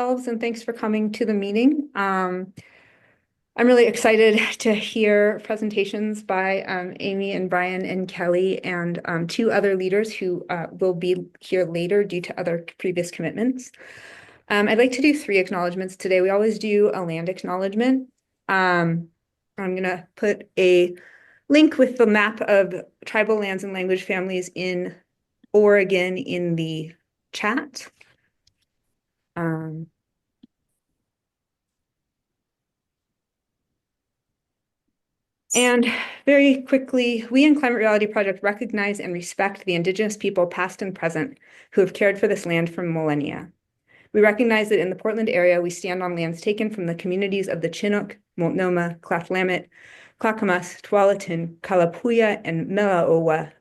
And thanks for coming to the meeting. I'm really excited to hear presentations by Amy and Brian and Kelly and two other leaders who will be here later due to other previous commitments. I'd like to do three acknowledgements today. We always do a land acknowledgement. I'm going to put a link with the map of tribal lands and language families in Oregon in the chat. And very quickly, we in Climate Reality Project recognize and respect the Indigenous people, past and present, who have cared for this land for millennia. We recognize that in the Portland area, we stand on lands taken from the communities of the Chinook, Multnomah, Claflamet, Clackamas, Tualatin, Kalapuya, and Melaowa,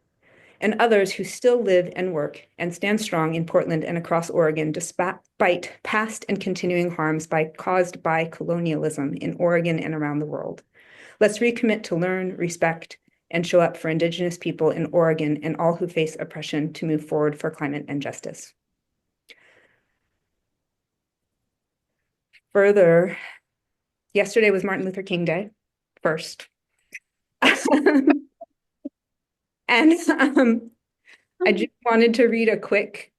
and others who still live and work and stand strong in Portland and across Oregon despite past and continuing harms caused by colonialism in Oregon and around the world. Let's recommit to learn, respect, and show up for Indigenous people in Oregon and all who face oppression to move forward for climate and justice. Further, yesterday was Martin Luther King Day, first. And I just wanted to read a quick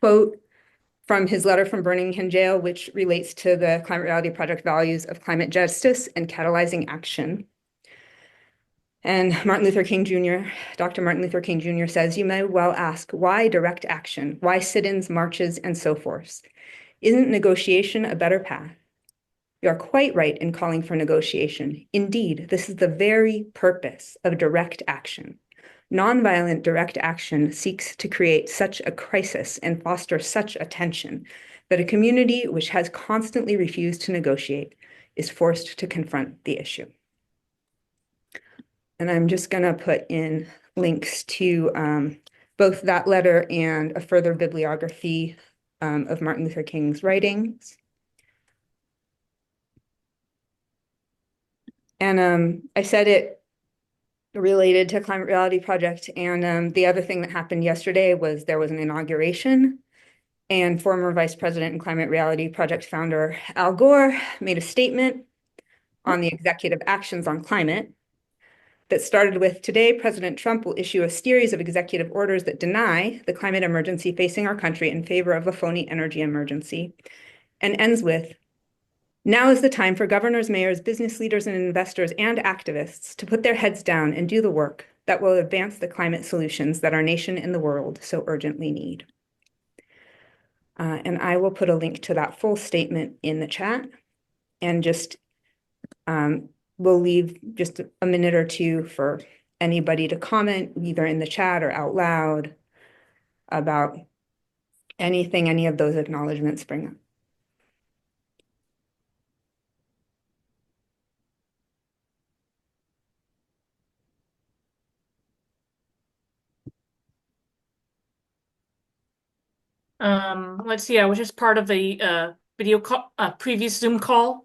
quote from his letter from Birmingham jail, which relates to the Climate Reality Project values of climate justice and catalyzing action. And Dr. Martin Luther King Jr. says, "You may well ask, why direct action? Why sit-ins, marches, and so forth? Isn't negotiation a better path? You are quite right in calling for negotiation. Indeed, this is the very purpose of direct action. Nonviolent direct action seeks to create such a crisis and foster such a tension that a community which has constantly refused to negotiate is forced to confront the issue." And I'm just going to put in links to both that letter and a further bibliography of Martin Luther King's writings. And I said it related to Climate Reality Project. And the other thing that happened yesterday was there was an inauguration, and former Vice President and Climate Reality Project founder Al Gore made a statement on the executive actions on climate that started with, "Today, President Trump will issue a series of executive orders that deny the climate emergency facing our country in favor of a phony energy emergency," and ends with, "Now is the time for governors, mayors, business leaders, and investors and activists to put their heads down and do the work that will advance the climate solutions that our nation and the world so urgently need." And I will put a link to that full statement in the chat, and just we'll leave just a minute or two for anybody to comment, either in the chat or out loud, about anything any of those acknowledgements bring up. Let's see, I was just part of a video call, previous Zoom call.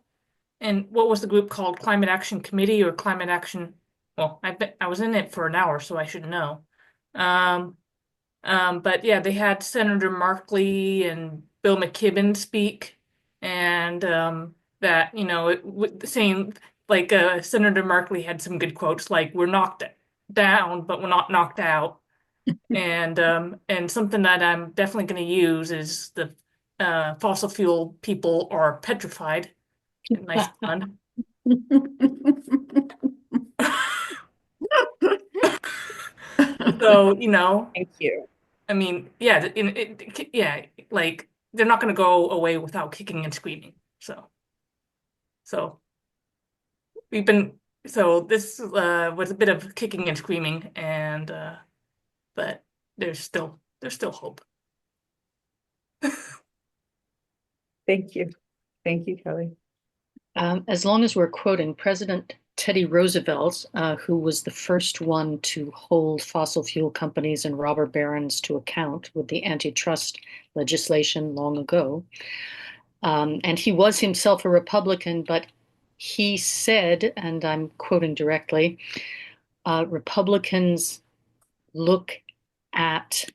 And what was the group called? Climate Action Committee or Climate Action? Well, I bet I was in it for an hour, so I should know. But yeah, they had Senator Markley and Bill McKibben speak, and that, saying like Senator Markley had some good quotes, like "We're knocked down, but we're not knocked out." And something that I'm definitely going to use is the fossil fuel people are petrified. Nice pun. So, Thank you. I mean, yeah, yeah, like they're not going to go away without kicking and screaming. So we've been, so this was a bit of kicking and screaming, and but there's still hope. Thank you. Thank you, Kelly. As long as we're quoting President Teddy Roosevelt, who was the first one to hold fossil fuel companies and robber barons to account with the antitrust legislation long ago. And he was himself a Republican, but he said, and I'm quoting directly, Republicans look at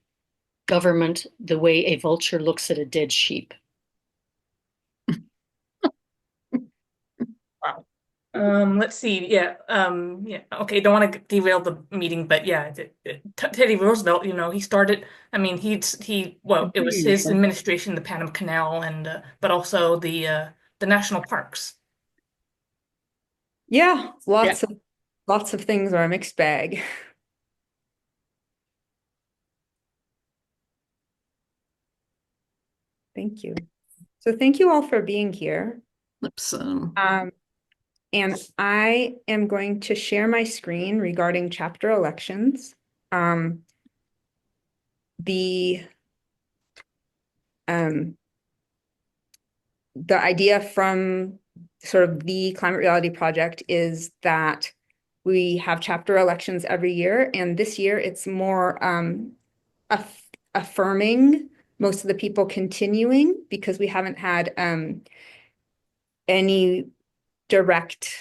government the way a vulture looks at a dead sheep. Wow. Let's see. Yeah. Yeah. Okay. Don't want to derail the meeting, but yeah, Teddy Roosevelt, he started, I mean, well, it was his administration, the Panama Canal, and but also the national parks. Yeah, lots of things are a mixed bag. Thank you. So thank you all for being here. Oops. And I am going to share my screen regarding chapter elections. The idea from sort of the Climate Reality Project is that we have chapter elections every year, and this year it's more affirming most of the people continuing because we haven't had any direct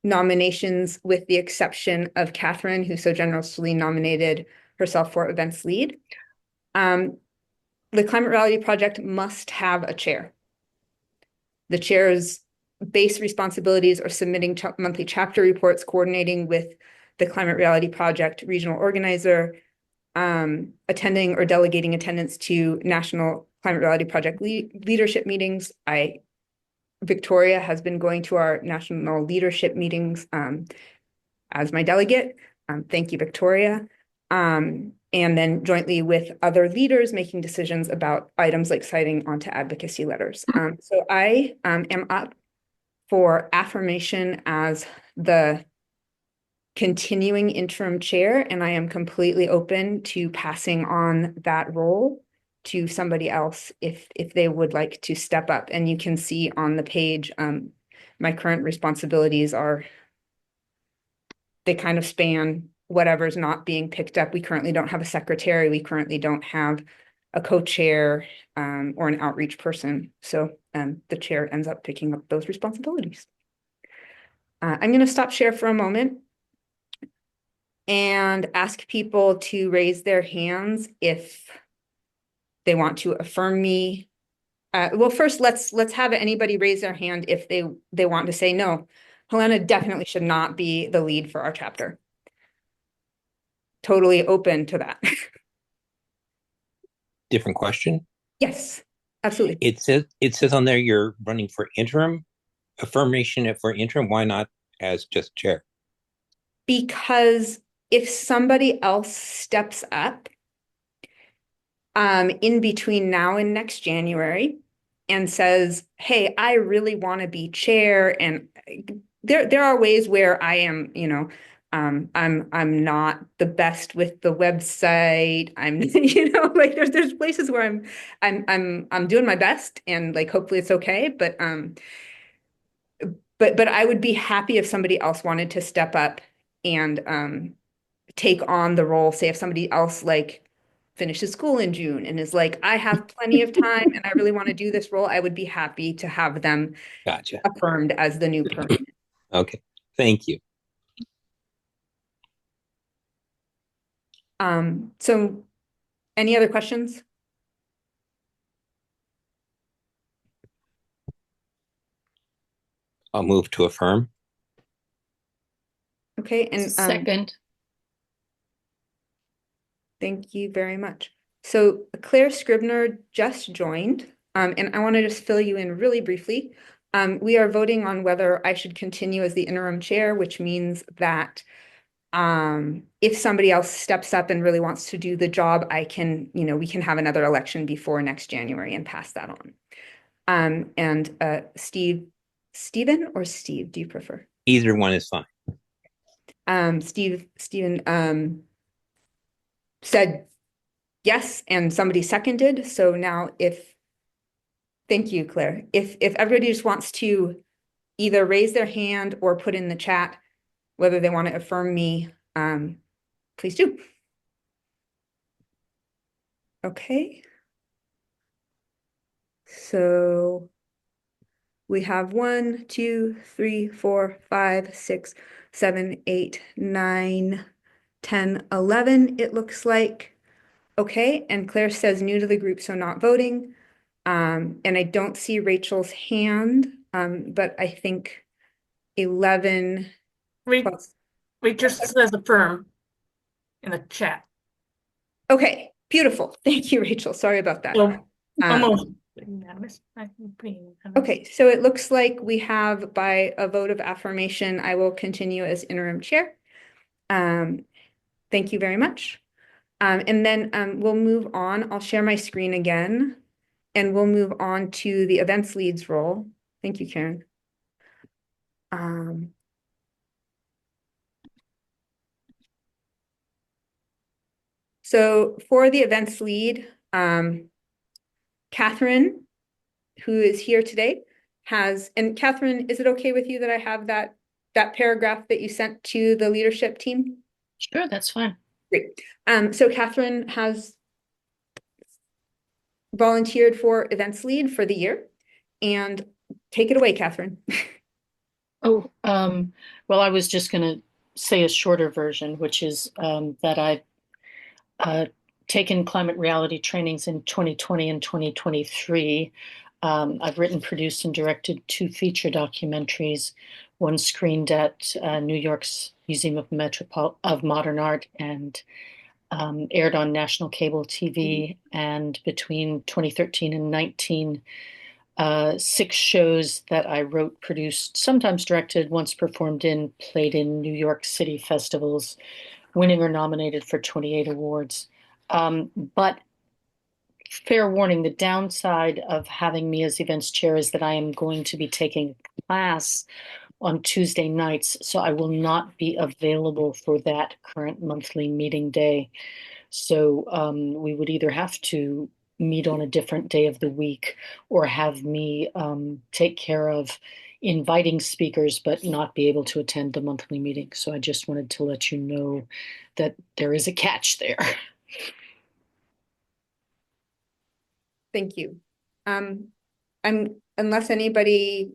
nominations with the exception of Catherine, who so generously nominated herself for events lead. The Climate Reality Project must have a chair. The chair's base responsibilities are submitting monthly chapter reports, coordinating with the Climate Reality Project regional organizer, attending or delegating attendance to National Climate Reality Project leadership meetings. Victoria has been going to our national leadership meetings as my delegate. Thank you, Victoria. And then jointly with other leaders making decisions about items like citing onto advocacy letters. So I am up for affirmation as the continuing interim chair, and I am completely open to passing on that role to somebody else if they would like to step up. And you can see on the page, my current responsibilities they kind of span whatever's not being picked up. We currently don't have a secretary. We currently don't have a co-chair or an outreach person. So the chair ends up picking up those responsibilities. I'm going to stop share for a moment and ask people to raise their hands if they want to affirm me. Well, first, let's have anybody raise their hand if they want to say no. Helena definitely should not be the lead for our chapter. Totally open to that. Different question. Yes, absolutely. It says on there you're running for interim affirmation for interim. Why not as just chair? Because if somebody else steps up in between now and next January and says, hey, I really want to be chair, and there are ways where I am, I'm not the best with the website. I'm, like there's places where I'm doing my best, and like hopefully it's okay. But I would be happy if somebody else wanted to step up and take on the role. Say if somebody else like finishes school in June and is like, I have plenty of time and I really want to do this role, I would be happy to have them Gotcha. affirmed as the new permanent. Okay, thank you. So any other questions? I'll move to affirm. Okay, and Second. thank you very much. So Claire Scribner just joined, and I want to just fill you in really briefly. We are voting on whether I should continue as the interim chair, which means that if somebody else steps up and really wants to do the job, we can have another election before next January and pass that on. And Stephen or Steve, do you prefer? Either one is fine. Stephen said yes, and somebody seconded. So now thank you, Claire. If everybody just wants to either raise their hand or put in the chat whether they want to affirm me, please do. Okay. So we have 1, 2, 3, 4, 5, 6, 7, 8, 9, 10, 11, it looks like. Okay, and Claire says new to the group, so not voting. And I don't see Rachel's hand, but I think 11 Wait, plus. wait, just says affirm in the chat. Okay, beautiful. Thank you, Rachel. Sorry about that. So Um, almost unanimous. I think pretty unanimous. Okay, so it looks like we have, by a vote of affirmation, I will continue as interim chair. Thank you very much. And then we'll move on. I'll share my screen again, and we'll move on to the events leads role. Thank you, Karen. So for the events lead, Catherine, who is here today, and Catherine, is it okay with you that I have that paragraph that you sent to the leadership team? Sure, that's fine. Great. So Catherine has volunteered for events lead for the year, and take it away, Catherine. Oh, well, I was just going to say a shorter version, which is that I've taken climate reality trainings in 2020 and 2023. I've written, produced, and directed 2 feature documentaries, one screened at New York's Museum of Modern Art and aired on national cable TV. And between 2013 and 19, 6 shows that I wrote, produced, sometimes directed, once performed in, played in New York City festivals, winning or nominated for 28 awards. But fair warning, the downside of having me as events chair is that I am going to be taking a class on Tuesday nights, so I will not be available for that current monthly meeting day. So we would either have to meet on a different day of the week or have me take care of inviting speakers but not be able to attend the monthly meeting. So I just wanted to let you know that there is a catch there. Thank you. Unless anybody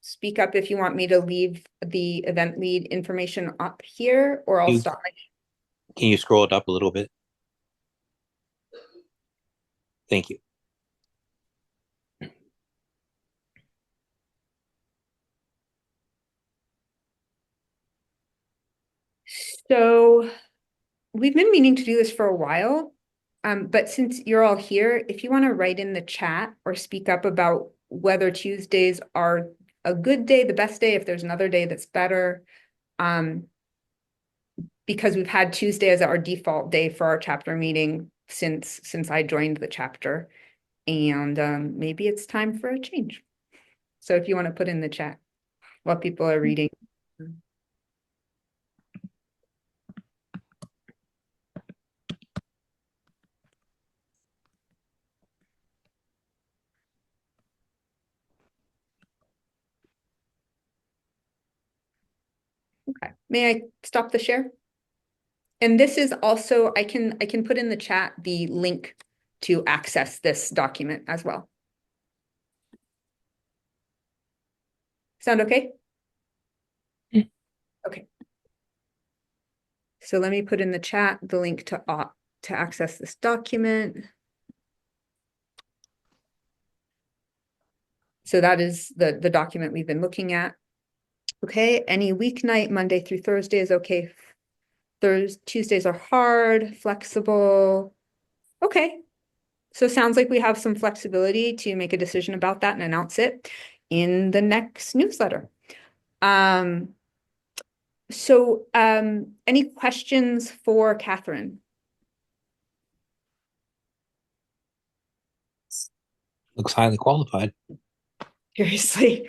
speak up if you want me to leave the event lead information up here, or I'll stop. Can you scroll it up a little bit? Thank you. So we've been meaning to do this for a while, but since you're all here, if you want to write in the chat or speak up about whether Tuesdays are a good day, the best day, if there's another day that's better, because we've had Tuesday as our default day for our chapter meeting since I joined the chapter, and maybe it's time for a change. So if you want to put in the chat while people are reading. Okay, may I stop the share? And this is also, I can put in the chat the link to access this document as well. Sound okay? Okay. So let me put in the chat the link to access this document. So that is the document we've been looking at. Okay, any weeknight, Monday through Thursday is okay. Tuesdays are hard, flexible. Okay, so sounds like we have some flexibility to make a decision about that and announce it in the next newsletter. So any questions for Catherine? Looks highly qualified. Seriously.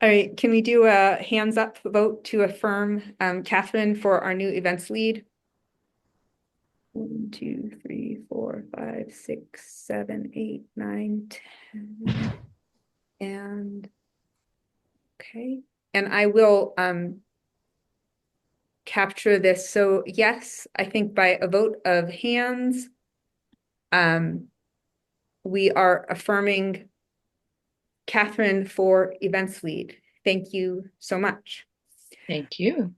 All right, can we do a hands up vote to affirm Catherine for our new events lead? 1, 2, 3, 4, 5, 6, 7, 8, 9, 10. And okay. And I will capture this. So yes, I think by a vote of hands, we are affirming Catherine for events lead. Thank you so much. Thank you.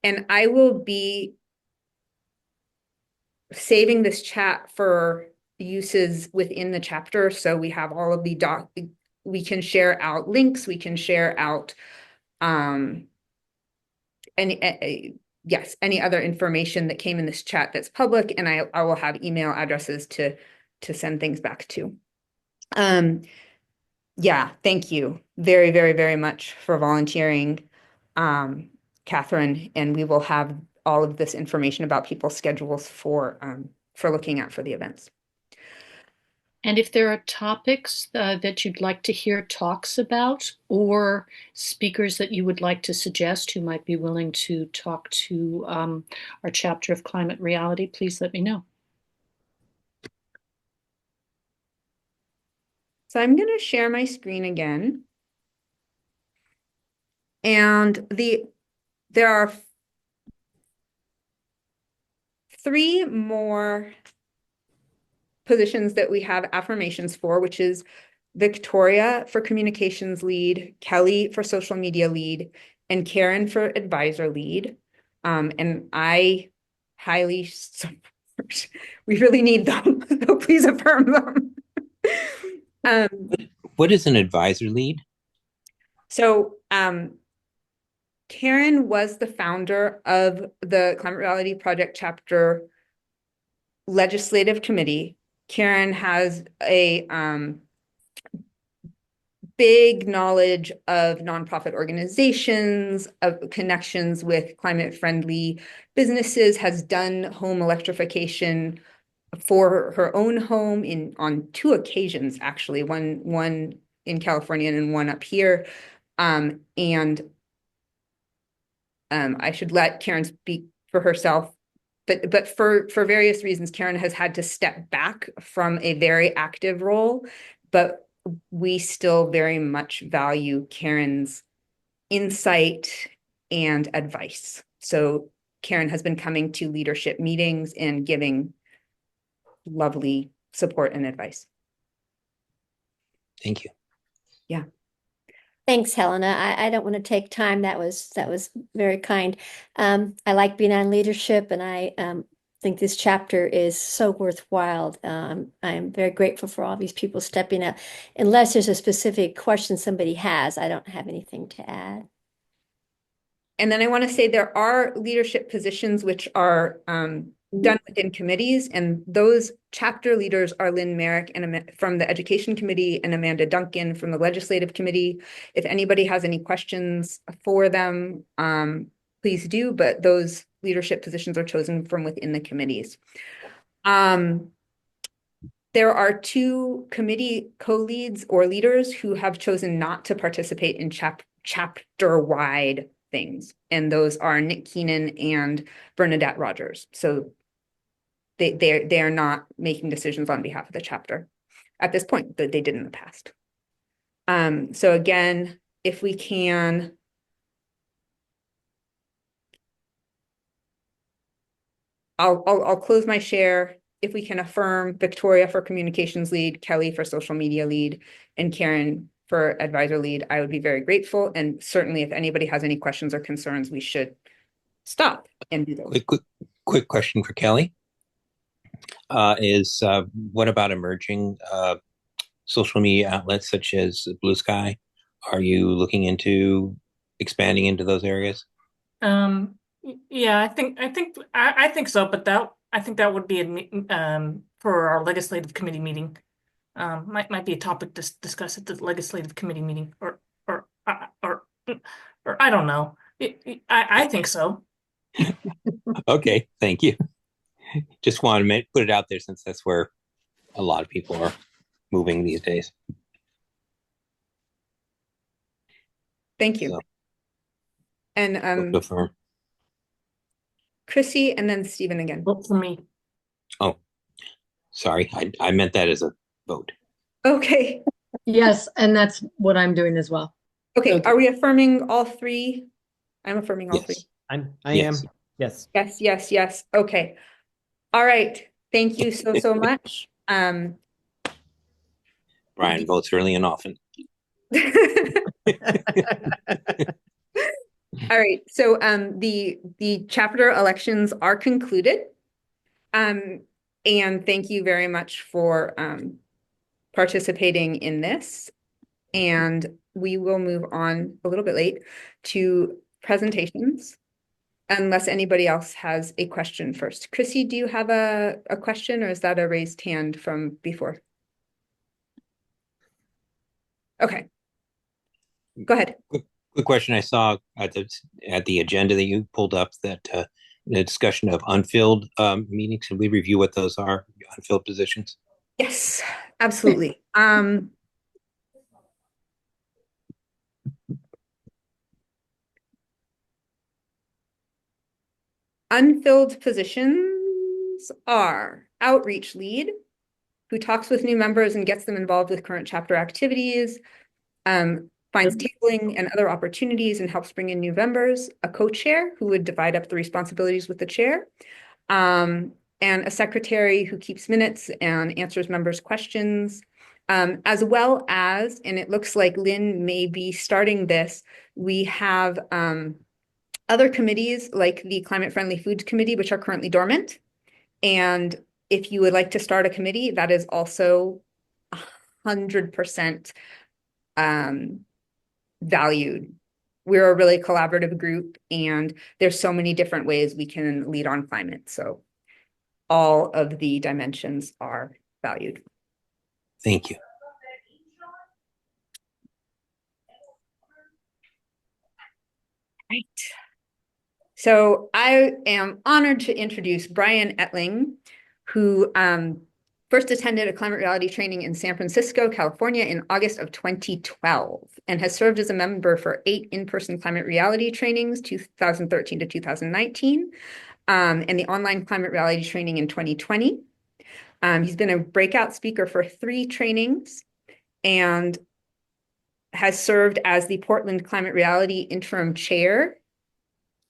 And I will be saving this chat for uses within the chapter. So we have all of the we can share out links, we can share out any other information that came in this chat that's public, and I will have email addresses to send things back to. Yeah, thank you very, very, very much for volunteering, Catherine, and we will have all of this information about people's schedules for looking at for the events. And if there are topics that you'd like to hear talks about, or speakers that you would like to suggest who might be willing to talk to our chapter of Climate Reality, please let me know. So I'm going to share my screen again. And there are 3 more positions that we have affirmations for, which is Victoria for communications lead, Kelly for social media lead, and Karen for advisor lead. And I highly support, we really need them, so please affirm them. What is an advisor lead? So Karen was the founder of the Climate Reality Project chapter legislative committee. Karen has a big knowledge of nonprofit organizations, of connections with climate-friendly businesses, has done home electrification for her own home on 2 occasions, actually, one in California and one up here. I should let Karen speak for herself, but for various reasons, Karen has had to step back from a very active role, but we still very much value Karen's insight and advice. So Karen has been coming to leadership meetings and giving lovely support and advice. Thank you. Yeah. Thanks, Helena. I don't want to take time. That was very kind. I like being on leadership, and I think this chapter is so worthwhile. I'm very grateful for all these people stepping up. Unless there's a specific question somebody has, I don't have anything to add. And then I want to say there are leadership positions which are done within committees, and those chapter leaders are Lynn Merrick from the Education Committee and Amanda Duncan from the Legislative Committee. If anybody has any questions for them, please do, but those leadership positions are chosen from within the committees. There are 2 committee co-leads or leaders who have chosen not to participate in chapter-wide things, and those are Nick Keenan and Bernadette Rogers. So they are not making decisions on behalf of the chapter at this point, that they did in the past. So again, if we can, I'll close my share. If we can affirm Victoria for communications lead, Kelly for social media lead, and Karen for advisor lead, I would be very grateful. And certainly if anybody has any questions or concerns, we should stop and do those. Quick question for Kelly. What about emerging social media outlets such as Blue Sky? Are you looking into expanding into those areas? Yeah, I think so, but I think that would be for our legislative committee meeting. Might be a topic to discuss at the legislative committee meeting, or I don't know. I think so. Okay, thank you. Just wanted to put it out there since that's where a lot of people are moving these days. Thank you. So, and affirm. Chrissy, and then Stephen again. Vote for me. Oh, sorry. I meant that as a vote. Okay. Yes, and that's what I'm doing as well. Okay. Okay. Are we affirming all 3? I'm affirming all 3. Yes. I Yes. am. Yes. Yes, yes, yes. Okay. All right. Thank you so much. Brian votes early and often. All right. So the chapter elections are concluded. And thank you very much for participating in this. And we will move on a little bit late to presentations, unless anybody else has a question first. Chrissy, do you have a question, or is that a raised hand from before? Okay. Go ahead. Quick question. I saw at the agenda that you pulled up that the discussion of unfilled meetings. Can we review what those are? Unfilled positions. Yes, absolutely. Unfilled positions are outreach lead, who talks with new members and gets them involved with current chapter activities, finds tabling and other opportunities and helps bring in new members, a co-chair who would divide up the responsibilities with the chair, and a secretary who keeps minutes and answers members' questions, as well as, and it looks like Lynn may be starting this, we have other committees like the Climate Friendly Foods Committee, which are currently dormant. And if you would like to start a committee, that is also 100% valued. We're a really collaborative group, and there's so many different ways we can lead on climate. So all of the dimensions are valued. Thank you. Right. So I am honored to introduce Brian Etling, who first attended a climate reality training in San Francisco, California in August of 2012, and has served as a member for 8 in-person climate reality trainings, 2013 to 2019, and the online climate reality training in 2020. He's been a breakout speaker for 3 trainings and has served as the Portland Climate Reality interim chair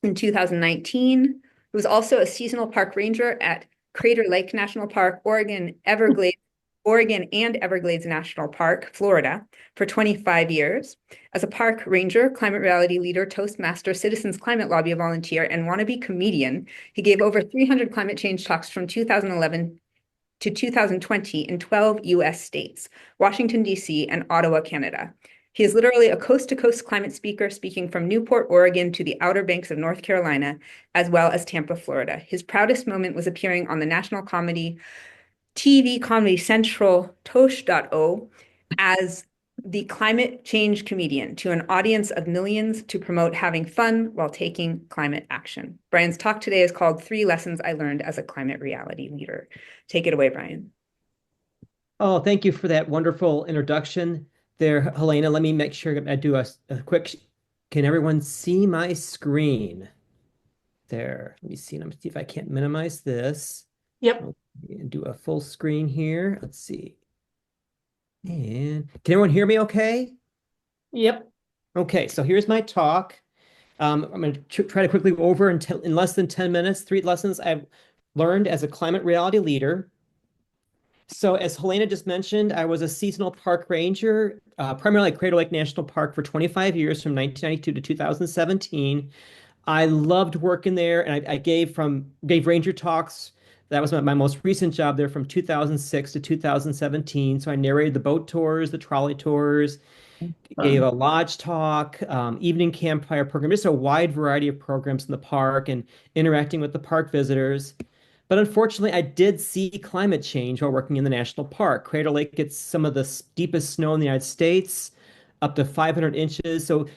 in 2019. He was also a seasonal park ranger at Crater Lake National Park, Oregon and Everglades National Park, Florida, for 25 years. As a park ranger, climate reality leader, Toastmaster, Citizens Climate Lobby volunteer, and wannabe comedian, he gave over 300 climate change talks from 2011 to 2020 in 12 US states, Washington, D.C., and Ottawa, Canada. He is literally a coast-to-coast climate speaker, speaking from Newport, Oregon to the Outer Banks of North Carolina, as well as Tampa, Florida. His proudest moment was appearing on the national TV Comedy Central Tosh.o as the climate change comedian to an audience of millions to promote having fun while taking climate action. Brian's talk today is called 3 Lessons I Learned as a Climate Reality Leader. Take it away, Brian. Oh, thank you for that wonderful introduction there, Helena. Let me make sure I do a quick, can everyone see my screen? There, let me see. Let me see if I can't minimize this. Yep. Do a full screen here. Let's see. And can everyone hear me okay? Yep. Okay, so here's my talk. I'm going to try to quickly go over in less than 10 minutes, 3 lessons I've learned as a climate reality leader. So as Helena just mentioned, I was a seasonal park ranger, primarily at Crater Lake National Park for 25 years from 1992 to 2017. I loved working there, and I gave ranger talks. That was my most recent job there from 2006 to 2017. So I narrated the boat tours, the trolley tours, gave a lodge talk, evening campfire program, just a wide variety of programs in the park and interacting with the park visitors. But unfortunately, I did see climate change while working in the national park. Crater Lake gets some of the deepest snow in the United States, up to 500 inches. So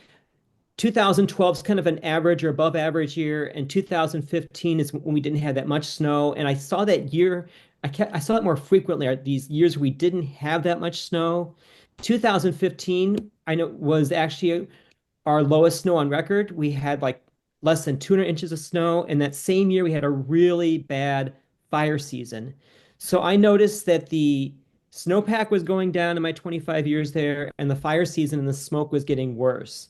2012 is kind of an average or above average year, and 2015 is when we didn't have that much snow. And I saw that year, I saw it more frequently, these years we didn't have that much snow. 2015, I know, was actually our lowest snow on record. We had like less than 200 inches of snow. And that same year, we had a really bad fire season. So I noticed that the snowpack was going down in my 25 years there, and the fire season and the smoke was getting worse.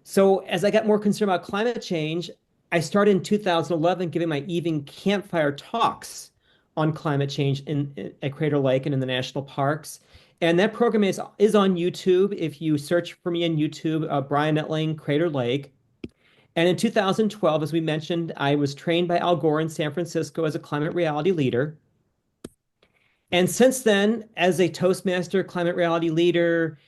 So as I got more concerned about climate change, I started in 2011 giving my evening campfire talks on climate change at Crater Lake and in the national parks. And that program is on YouTube. If you search for me on YouTube, Brian Etling, Crater Lake. And in 2012, as we mentioned, I was trained by Al Gore in San Francisco as a climate reality leader. And since then, as a Toastmaster, climate reality leader,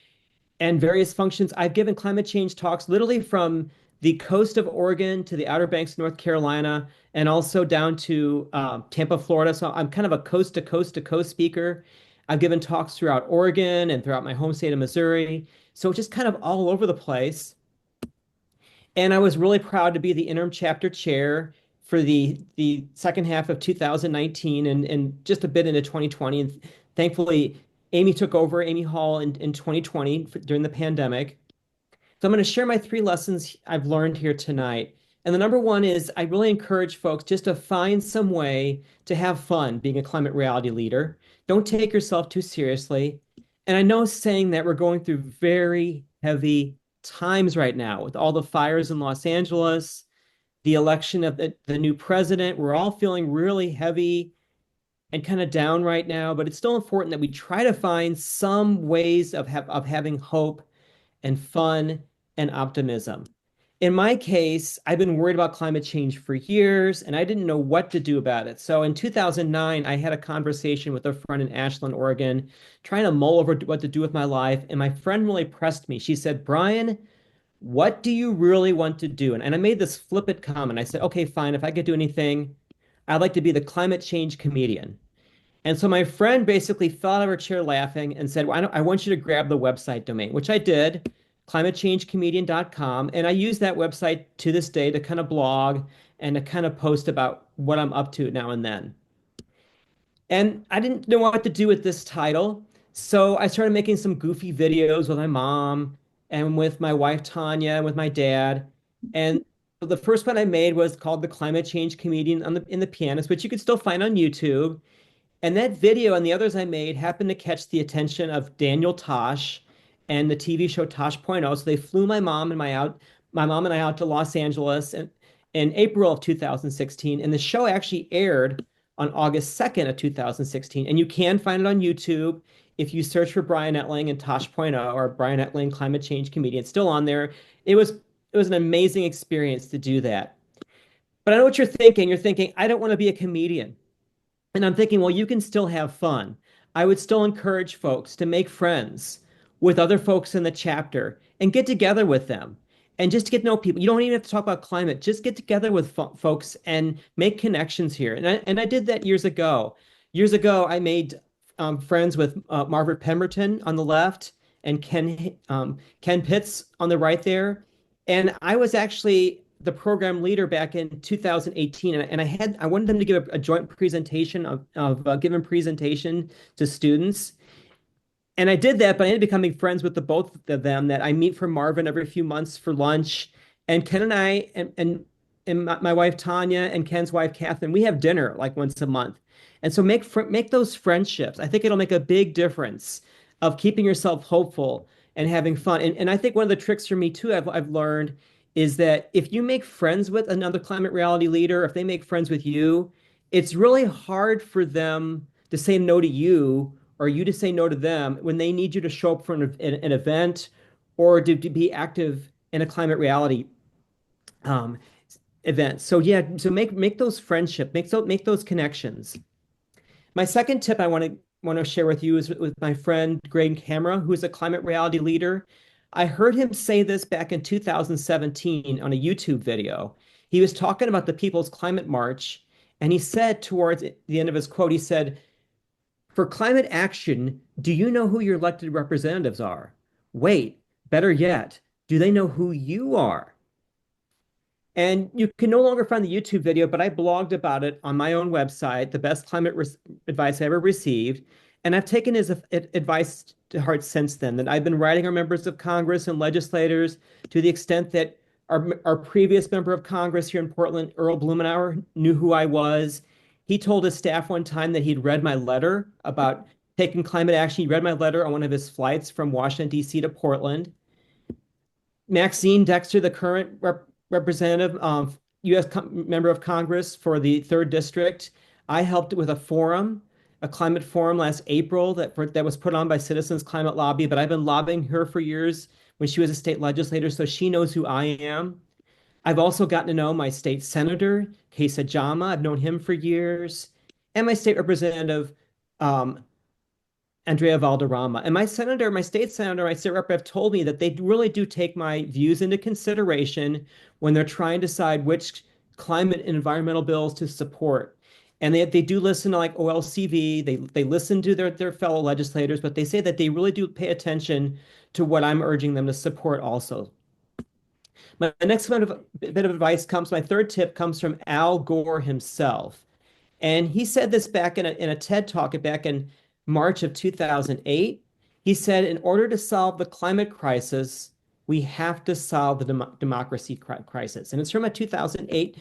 and various functions, I've given climate change talks literally from the coast of Oregon to the Outer Banks, North Carolina, and also down to Tampa, Florida. So I'm kind of a coast to coast to coast speaker. I've given talks throughout Oregon and throughout my home state of Missouri. So just kind of all over the place. And I was really proud to be the interim chapter chair for the second half of 2019 and just a bit into 2020. And thankfully, Amy took over, Amy Hall, in 2020 during the pandemic. So I'm going to share my 3 lessons I've learned here tonight. And the number one is I really encourage folks just to find some way to have fun being a climate reality leader. Don't take yourself too seriously. And I know saying that we're going through very heavy times right now with all the fires in Los Angeles, the election of the new president. We're all feeling really heavy and kind of down right now, but it's still important that we try to find some ways of having hope and fun and optimism. In my case, I've been worried about climate change for years and I didn't know what to do about it. So in 2009, I had a conversation with a friend in Ashland, Oregon, trying to mull over what to do with my life. And my friend really pressed me. She said, Brian, what do you really want to do? And I made this flippant comment. I said, okay, fine. If I could do anything, I'd like to be the climate change comedian. And so my friend basically fell out of her chair laughing and said, well, I want you to grab the website domain, which I did, climatechangecomedian.com. And I use that website to this day to kind of blog and to kind of post about what I'm up to now and then. And I didn't know what to do with this title. So I started making some goofy videos with my mom and with my wife, Tanya, and with my dad. And the first one I made was called The Climate Change Comedian in the Pianist, which you could still find on YouTube. And that video and the others I made happened to catch the attention of Daniel Tosh and the TV show Tosh.0. So they flew my mom and I out to Los Angeles in April of 2016. And the show actually aired on August 2nd of 2016. And you can find it on YouTube if you search for Brian Etling and Tosh.0 or Brian Etling Climate Change Comedian. It's still on there. It was an amazing experience to do that. But I know what you're thinking. You're thinking, I don't want to be a comedian. And I'm thinking, well, you can still have fun. I would still encourage folks to make friends with other folks in the chapter and get together with them and just to get to know people. You don't even have to talk about climate. Just get together with folks and make connections here. And I did that years ago. Years ago, I made friends with Margaret Pemberton on the left and Ken Pitts on the right there. And I was actually the program leader back in 2018, and I wanted them to give a joint presentation of given presentation to students. And I did that, but I ended up becoming friends with the both of them that I meet for Marvin every few months for lunch. And Ken and I and my wife Tanya and Ken's wife Catherine, we have dinner like once a month. And so make those friendships. I think it'll make a big difference of keeping yourself hopeful and having fun. And I think one of the tricks for me too, I've learned is that if you make friends with another climate reality leader, if they make friends with you, it's really hard for them to say no to you or you to say no to them when they need you to show up for an event or to be active in a climate reality event. So yeah, so make those friendships, make those connections. My second tip I want to share with you is with my friend Greg Camera, who is a climate reality leader. I heard him say this back in 2017 on a YouTube video. He was talking about the People's Climate March, and he said towards the end of his quote, he said, for climate action, do you know who your elected representatives are? Wait, better yet, do they know who you are? And you can no longer find the YouTube video, but I blogged about it on my own website, the best climate advice I ever received. And I've taken his advice to heart since then, that I've been writing our members of Congress and legislators to the extent that our previous member of Congress here in Portland, Earl Blumenauer, knew who I was. He told his staff one time that he'd read my letter about taking climate action. He read my letter on one of his flights from Washington, D.C. to Portland. Maxine Dexter, the current representative, U.S. member of Congress for the 3rd District, I helped with a climate forum last April that was put on by Citizens Climate Lobby, but I've been lobbying her for years when she was a state legislator, so she knows who I am. I've also gotten to know my state senator, Kesa Jama. I've known him for years, and my state representative, um, Andrea Valderrama. And my state senator, my state rep have told me that they really do take my views into consideration when they're trying to decide which climate and environmental bills to support. And they do listen to like OLCV, they listen to their fellow legislators, but they say that they really do pay attention to what I'm urging them to support also. My next bit of advice comes, my third tip comes from Al Gore himself. And he said this back in a TED talk back in March of 2008. He said, in order to solve the climate crisis, we have to solve the democracy crisis. And it's from a 2008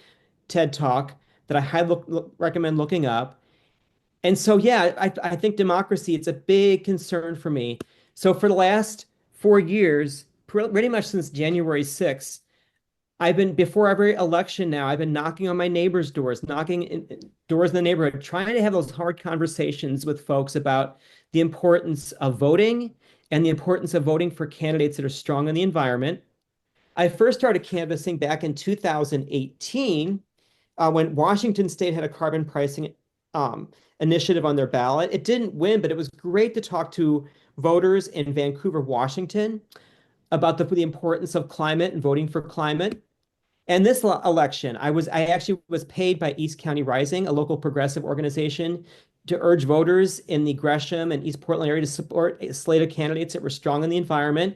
TED talk that I highly recommend looking up. And so, yeah, I think democracy, it's a big concern for me. So for the last 4 years, pretty much since January 6th, I've been before every election now, I've been knocking on my neighbors' doors, doors in the neighborhood, trying to have those hard conversations with folks about the importance of voting and the importance of voting for candidates that are strong on the environment. I first started canvassing back in 2018 when Washington State had a carbon pricing initiative on their ballot. It didn't win, but it was great to talk to voters in Vancouver, Washington about the importance of climate and voting for climate. And this election, I actually was paid by East County Rising, a local progressive organization, to urge voters in the Gresham and East Portland area to support a slate of candidates that were strong on the environment.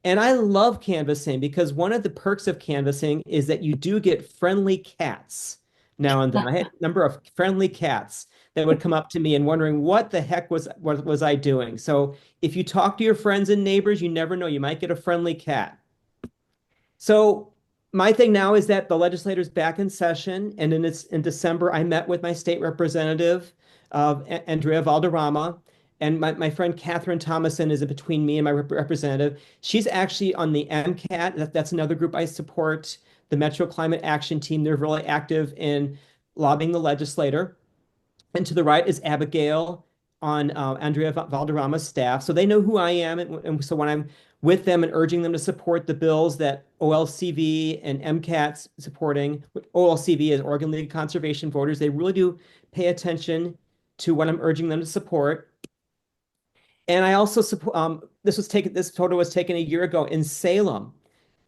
And I love canvassing because one of the perks of canvassing is that you do get friendly cats now and then. I had a number of friendly cats that would come up to me and wondering what the heck was I doing. So if you talk to your friends and neighbors, you never know, you might get a friendly cat. So my thing now is that the legislature's back in session, and in December, I met with my state representative, Andrea Valderrama, and my friend Catherine Thomason is in between me and my representative. She's actually on the MCAT. That's another group I support, the Metro Climate Action Team. They're really active in lobbying the legislator. And to the right is Abigail on Andrea Valderrama's staff. So they know who I am. And so when I'm with them and urging them to support the bills that OLCV and MCAT's supporting, OLCV is Oregon League of Conservation Voters, they really do pay attention to what I'm urging them to support. And I also support, this photo was taken a year ago in Salem,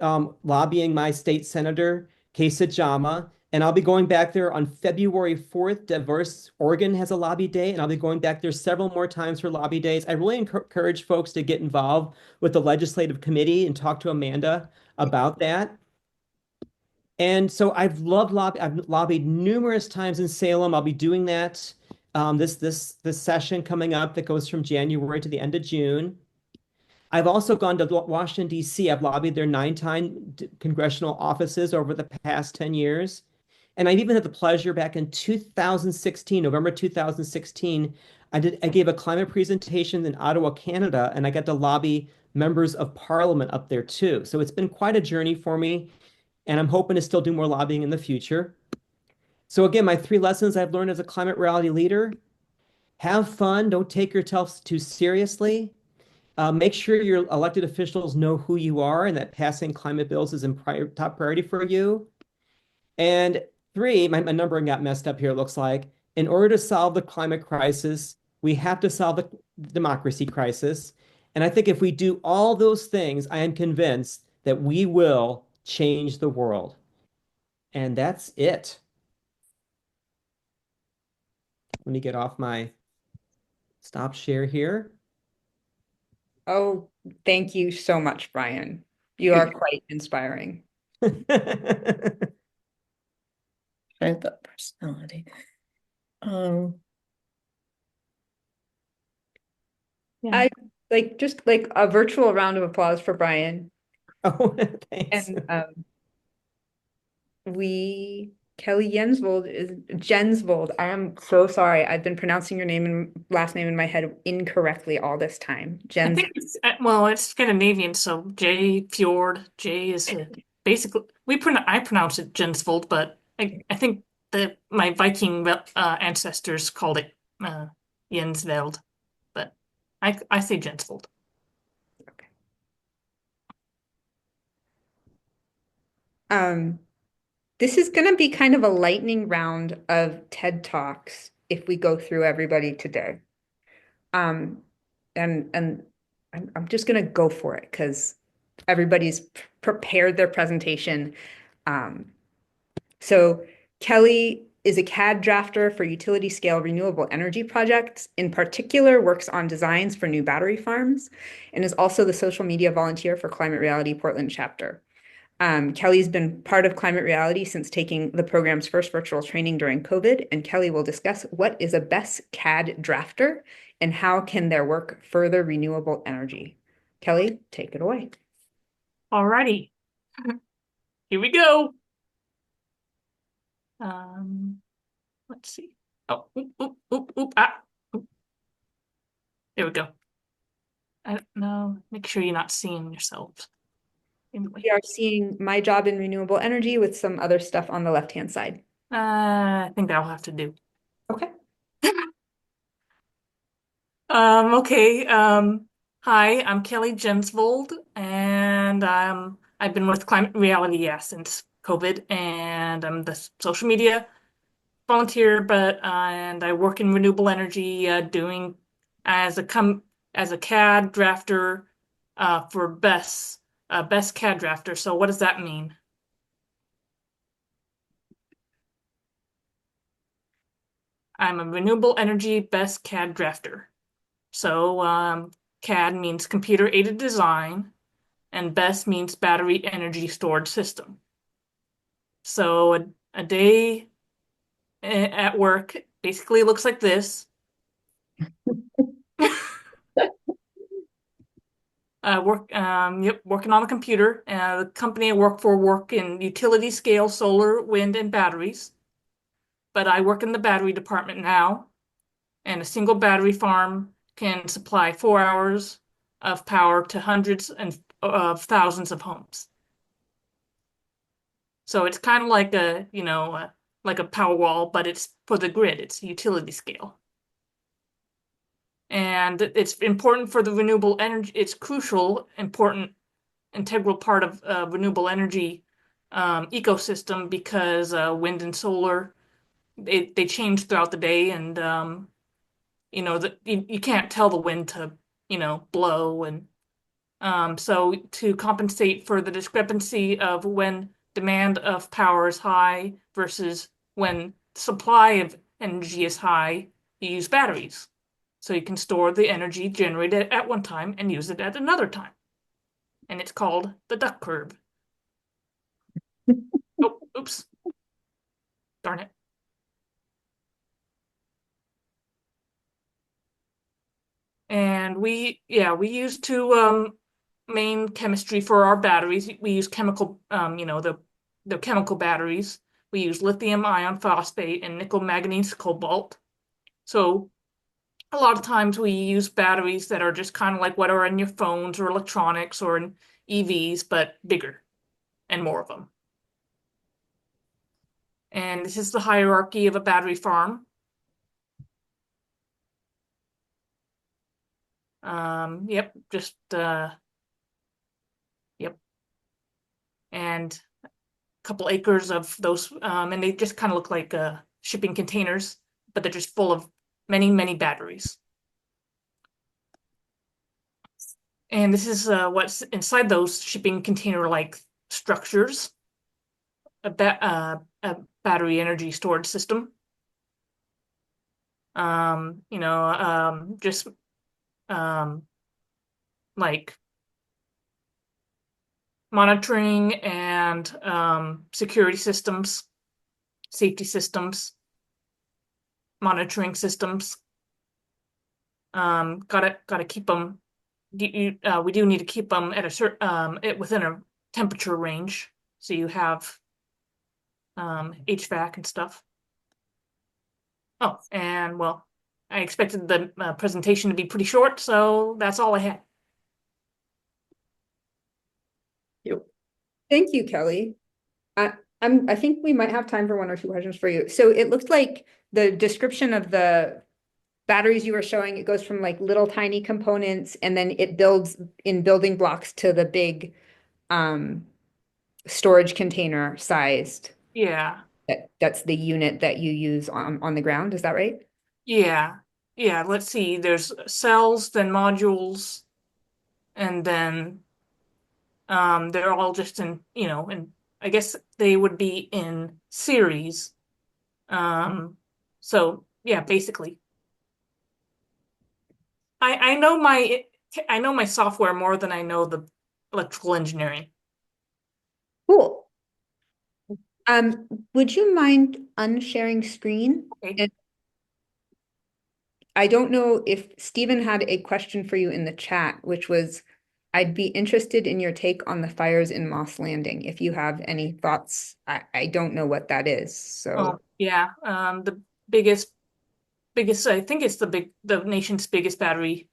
lobbying my state senator, Kesa Jama. And I'll be going back there on February 4th. Diverse Oregon has a lobby day, and I'll be going back there several more times for lobby days. I really encourage folks to get involved with the legislative committee and talk to Amanda about that. And so I've lobbied numerous times in Salem. I'll be doing that this session coming up that goes from January to the end of June. I've also gone to Washington, D.C. I've lobbied their 9 congressional offices over the past 10 years. And I've even had the pleasure back in 2016, November 2016, I gave a climate presentation in Ottawa, Canada, and I got to lobby members of parliament up there too. So it's been quite a journey for me, and I'm hoping to still do more lobbying in the future. So again, my 3 lessons I've learned as a climate reality leader: have fun, don't take yourself too seriously. Make sure your elected officials know who you are and that passing climate bills is top priority for you. And 3, my numbering got messed up here, it looks like. In order to solve the climate crisis, we have to solve the democracy crisis. And I think if we do all those things, I am convinced that we will change the world. And that's it. Let me get off my stop share here. Oh, thank you so much, Brian. You are quite inspiring. Strength of personality. I just like a virtual round of applause for Brian. Oh, thanks. And Kelly Jensvold. I am so sorry. I've been pronouncing your name and last name in my head incorrectly all this time. I think it's Scandinavian, so J Fjord. J is basically I pronounce it Jensvold, but I think my Viking ancestors called it Jensveld, but I say Jensvold. Okay. This is going to be kind of a lightning round of TED Talks if we go through everybody today. And I'm just going to go for it because everybody's prepared their presentation. So Kelly is a CAD drafter for utility scale renewable energy projects. In particular, works on designs for new battery farms and is also the social media volunteer for Climate Reality Portland chapter. Kelly's been part of Climate Reality since taking the program's first virtual training during COVID, and Kelly will discuss what is a best CAD drafter and how can their work further renewable energy. Kelly, take it away. Alrighty. Here we go. Let's see. Oh, oop. There we go. I don't know. Make sure you're not seeing yourselves. Anyway. We are seeing my job in renewable energy with some other stuff on the left-hand side. I think that'll have to do. Okay. Okay. Hi, I'm Kelly Jensvold, and I've been with Climate Reality, since COVID, and I'm the social media volunteer, and I work in renewable energy, doing as a CAD drafter, for best CAD drafter. So what does that mean? I'm a renewable energy best CAD drafter. So CAD means computer aided design, and BESS means battery energy storage system. So a day at work basically looks like this. Working on the computer. The company I work for work in utility scale solar, wind, and batteries. But I work in the battery department now, and a single battery farm can supply 4 hours of power to hundreds of thousands of homes. So it's kind of like like a power wall, but it's for the grid. It's utility scale. And it's important for the renewable energy. It's crucial, important, integral part of renewable energy ecosystem because wind and solar, they change throughout the day, and you can't tell the wind to blow, and so to compensate for the discrepancy of when demand of power is high versus when supply of energy is high, you use batteries. So you can store the energy generated at one time and use it at another time. And it's called the duck curve. Oh, oops. Darn it. And we use two main chemistry for our batteries. We use chemical, the chemical batteries. We use lithium iron phosphate and nickel manganese cobalt. So a lot of times we use batteries that are just kind of like what are in your phones or electronics or in EVs, but bigger and more of them. And this is the hierarchy of a battery farm. Yep, yep. And a couple acres of those, and they just kind of look like shipping containers, but they're just full of many, many batteries. And this is what's inside those shipping container-like structures, a battery energy storage system. Just like monitoring and security systems, safety systems, monitoring systems. Gotta keep them. We do need to keep them at a certain within a temperature range, so you have HVAC and stuff. Oh, and well, I expected the presentation to be pretty short, so that's all I had. Thank you, Kelly. I think we might have time for one or two questions for you. So it looked like the description of the batteries you were showing, it goes from like little tiny components and then it builds in building blocks to the big storage container sized. Yeah. That's the unit that you use on the ground, is that right? Yeah. Yeah. Let's see. There's cells, then modules, and then they're all just in, and I guess they would be in series. So yeah, basically. I know my software more than I know the electrical engineering. Cool. Would you mind unsharing screen? Okay. And I don't know if Stephen had a question for you in the chat, which was, I'd be interested in your take on the fires in Moss Landing. If you have any thoughts, I don't know what that is. So, Oh, yeah. The biggest, I think it's the nation's biggest battery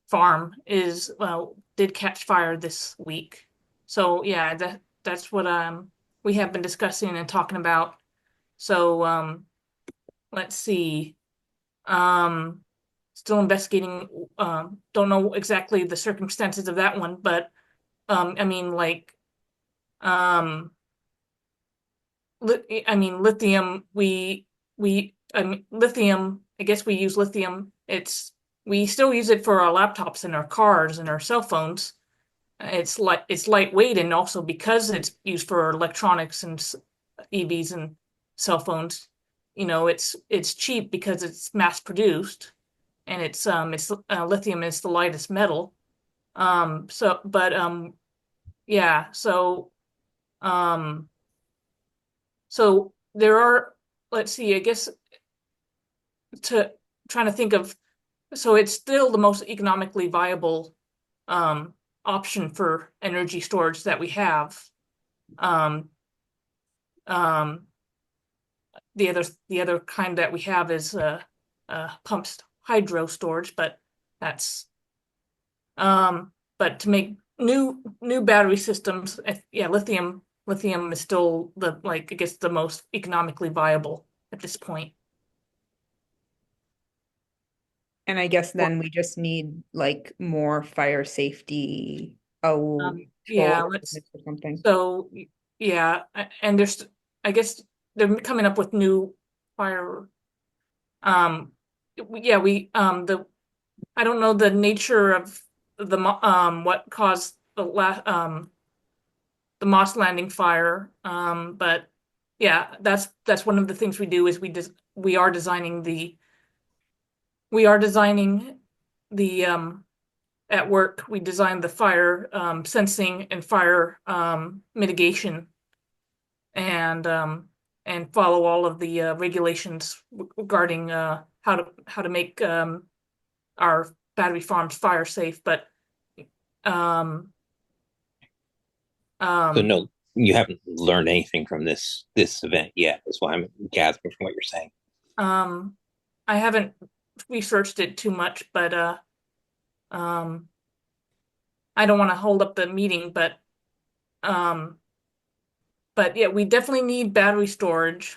farm did catch fire this week. So yeah, that's what we have been discussing and talking about. So let's see. Um, Still investigating. Don't know exactly the circumstances of that one, but I mean, like, um, I mean, lithium. I mean, lithium. I guess we use lithium. We still use it for our laptops and our cars and our cell phones. It's lightweight, and also because it's used for electronics and EVs and cell phones, it's cheap because it's mass produced, and it's lithium is the lightest metal. So but yeah, um so there are, let's see, I guess, to trying to think of, so it's still the most economically viable um option for energy storage that we have. Um um the other kind that we have is pumped hydro storage, but that's but to make new battery systems, yeah, lithium is still I guess the most economically viable at this point. and I guess then we just need like more fire safety. Oh, Yeah, or something. so yeah, and I guess they're coming up with new fire, um, yeah, I don't know the nature of what caused the Moss Landing fire. But yeah, that's one of the things we do is we are designing the at work, we designed the fire sensing and fire mitigation, and follow all of the regulations regarding how to make our battery farms fire safe. But um So um no, you haven't learned anything from this event yet. That's why I'm gathering from what you're saying. um I haven't researched it too much, but um I don't want to hold up the meeting, um but yeah, we definitely need battery storage.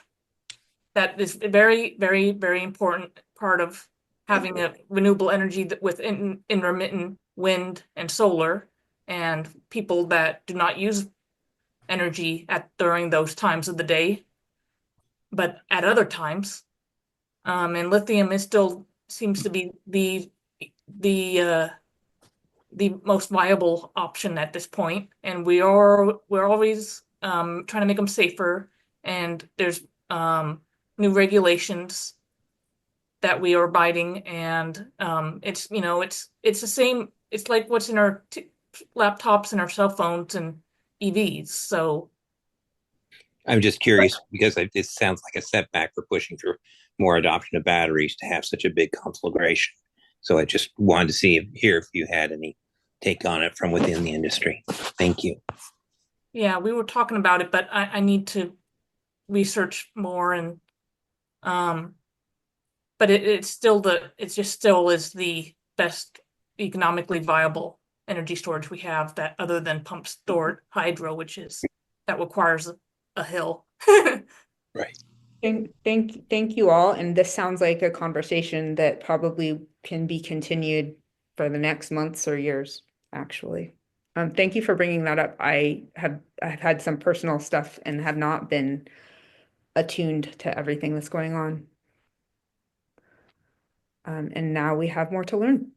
That is a very, very, very important part of having a renewable energy with intermittent wind and solar, and people that do not use energy during those times of the day, but at other times. And lithium is still seems to be the uh, the most viable option at this point, and we're always trying to make them safer. And there's new regulations that we are abiding, and it's the same. It's like what's in our laptops and our cell phones and EVs. So I'm just curious because this sounds like a setback for pushing for more adoption of batteries to have such a big conflagration. So I just wanted to hear if you had any take on it from within the industry. Thank you. yeah, we were talking about it, but I need to research more, and um but it's just still is the best economically viable energy storage we have, that other than pump stored hydro, that requires a hill. Right. Thank you all. And this sounds like a conversation that probably can be continued for the next months or years, actually. Thank you for bringing that up. I've had some personal stuff and have not been attuned to everything that's going on. And now we have more to learn.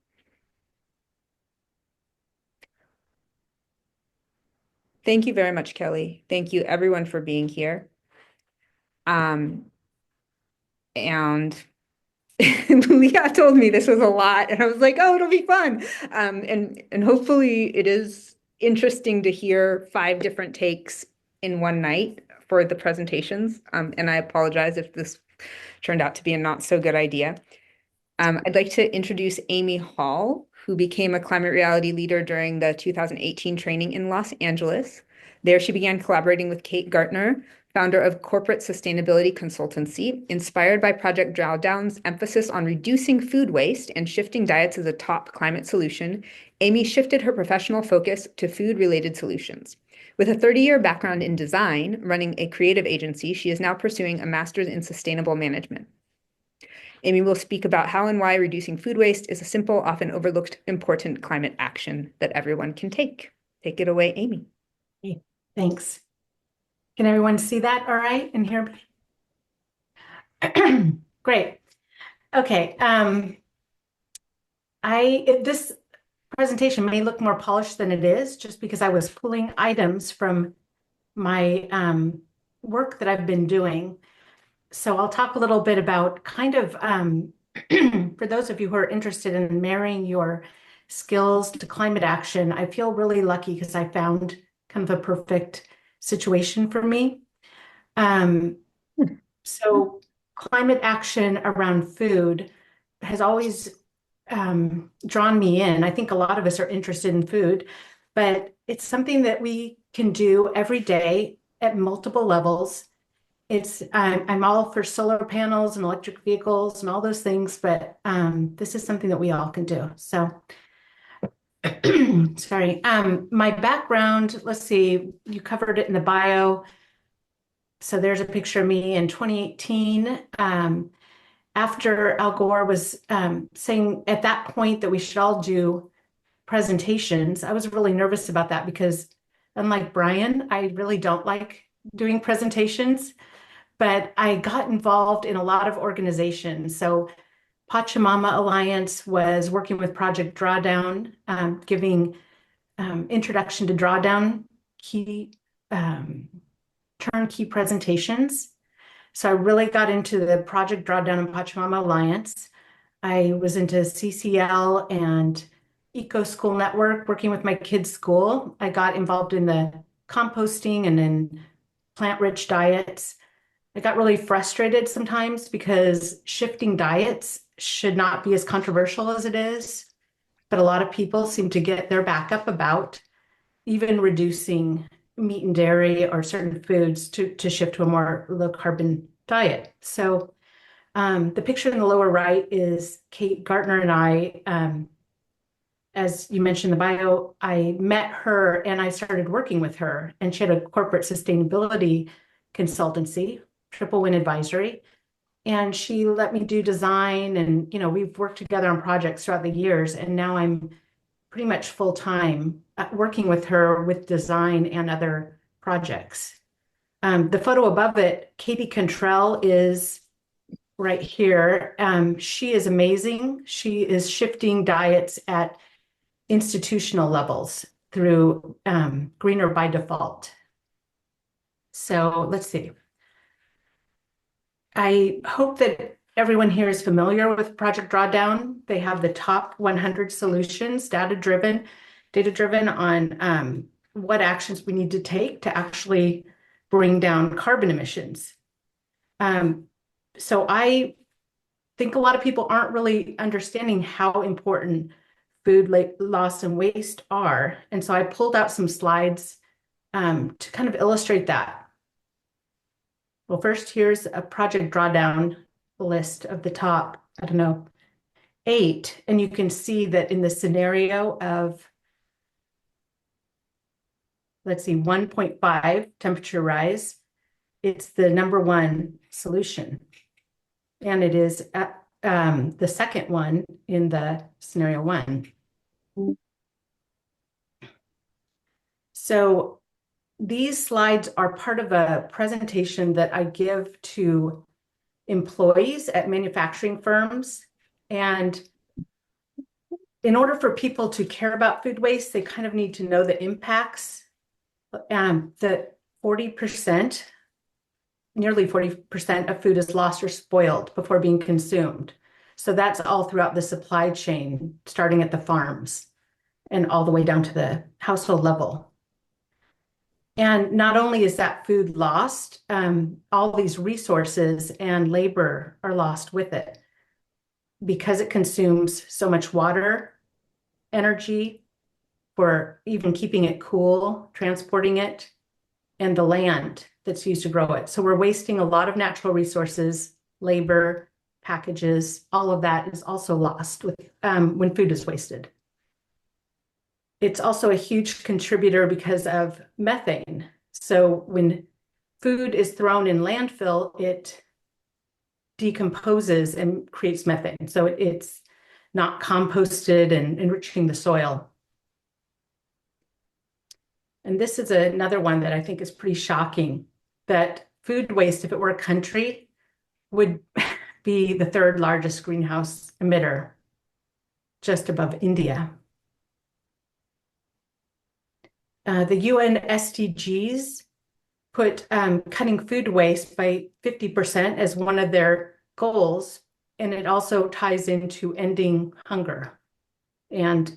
Thank you very much, Kelly. Thank you everyone for being here. And Leah told me this was a lot, and I was like, oh, it'll be fun. And hopefully it is interesting to hear 5 different takes in one night for the presentations. And I apologize if this turned out to be a not so good idea. I'd like to introduce Amy Hall, who became a climate reality leader during the 2018 training in Los Angeles. There, she began collaborating with Kate Gartner, founder of Corporate Sustainability Consultancy. Inspired by Project Drawdown's emphasis on reducing food waste and shifting diets as a top climate solution, Amy shifted her professional focus to food-related solutions. With a 30-year background in design, running a creative agency, she is now pursuing a master's in sustainable management. Amy will speak about how and why reducing food waste is a simple, often overlooked, important climate action that everyone can take. Take it away, Amy. Okay, thanks. Can everyone see that all right and hear me? Great. Okay. This presentation may look more polished than it is just because I was pulling items from my work that I've been doing. So I'll talk a little bit about kind of, for those of you who are interested in marrying your skills to climate action, I feel really lucky because I found kind of a perfect situation for me. So climate action around food has always drawn me in. I think a lot of us are interested in food, but it's something that we can do every day at multiple levels. I'm all for solar panels and electric vehicles and all those things, but this is something that we all can do. So, sorry. My background, let's see, you covered it in the bio. So there's a picture of me in 2018. After Al Gore was saying at that point that we should all do presentations, I was really nervous about that because unlike Brian, I really don't like doing presentations. But I got involved in a lot of organizations. So Pachamama Alliance was working with Project Drawdown, giving introduction to drawdown key turnkey presentations. So I really got into the Project Drawdown and Pachamama Alliance. I was into CCL and Eco School Network, working with my kids' school. I got involved in the composting and in plant-rich diets. I got really frustrated sometimes because shifting diets should not be as controversial as it is, but a lot of people seem to get their back up about even reducing meat and dairy or certain foods to shift to a more low carbon diet. So the picture in the lower right is Kate Gartner and I, as you mentioned in the bio, I met her and I started working with her, and she had a corporate sustainability consultancy, Triple Win Advisory, and she let me do design, and we've worked together on projects throughout the years, and now I'm pretty much full-time working with her with design and other projects. The photo above it, Katie Cantrell is right here. She is amazing. She is shifting diets at institutional levels through Greener by Default. So let's see. I hope that everyone here is familiar with Project Drawdown. They have the top 100 solutions, data-driven on what actions we need to take to actually bring down carbon emissions. So I think a lot of people aren't really understanding how important food loss and waste are. And so I pulled out some slides to kind of illustrate that. Well, first, here's a Project Drawdown list of the top, 8. And you can see that in the scenario of, let's see, 1.5 temperature rise, it's the #1 solution. And it is the second one in the scenario 1. So these slides are part of a presentation that I give to employees at manufacturing firms. And in order for people to care about food waste, they kind of need to know the impacts. That 40%, nearly 40% of food is lost or spoiled before being consumed. So that's all throughout the supply chain, starting at the farms and all the way down to the household level. And not only is that food lost, all these resources and labor are lost with it because it consumes so much water, energy for even keeping it cool, transporting it, and the land that's used to grow it. So we're wasting a lot of natural resources, labor, packages, all of that is also lost with when food is wasted. It's also a huge contributor because of methane. So when food is thrown in landfill, it decomposes and creates methane. So it's not composted and enriching the soil. And this is another one that I think is pretty shocking, that food waste, if it were a country, would be the third largest greenhouse emitter, just above India. The UN SDGs put cutting food waste by 50% as one of their goals, and it also ties into ending hunger. And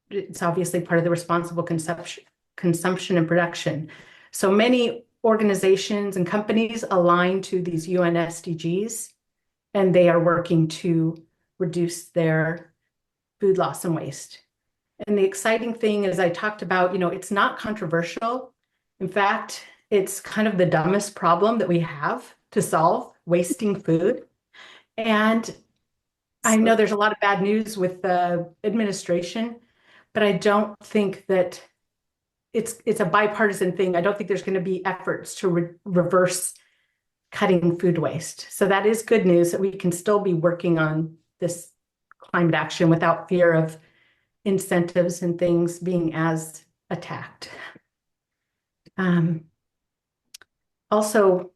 it's obviously part of the responsible consumption and production. So many organizations and companies align to these UN SDGs, and they are working to reduce their food loss and waste. And the exciting thing is I talked about, it's not controversial. In fact, it's kind of the dumbest problem that we have to solve, wasting food. And I know there's a lot of bad news with the administration, but I don't think that it's a bipartisan thing. I don't think there's going to be efforts to reverse cutting food waste. So that is good news that we can still be working on this climate action without fear of incentives and things being as attacked. Also,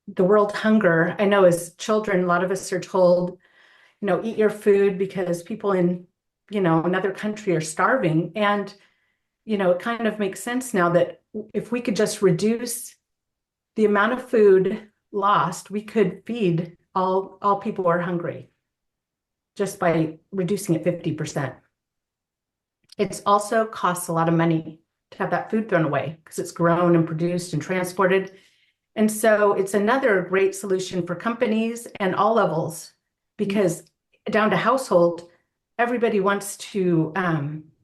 the world hunger, I know as children, a lot of us are told, eat your food because people in, another country are starving. And, it kind of makes sense now that if we could just reduce the amount of food lost, we could feed all people who are hungry just by reducing it 50%. It's also costs a lot of money to have that food thrown away because it's grown and produced and transported. And so it's another great solution for companies and all levels, because down to household, everybody wants to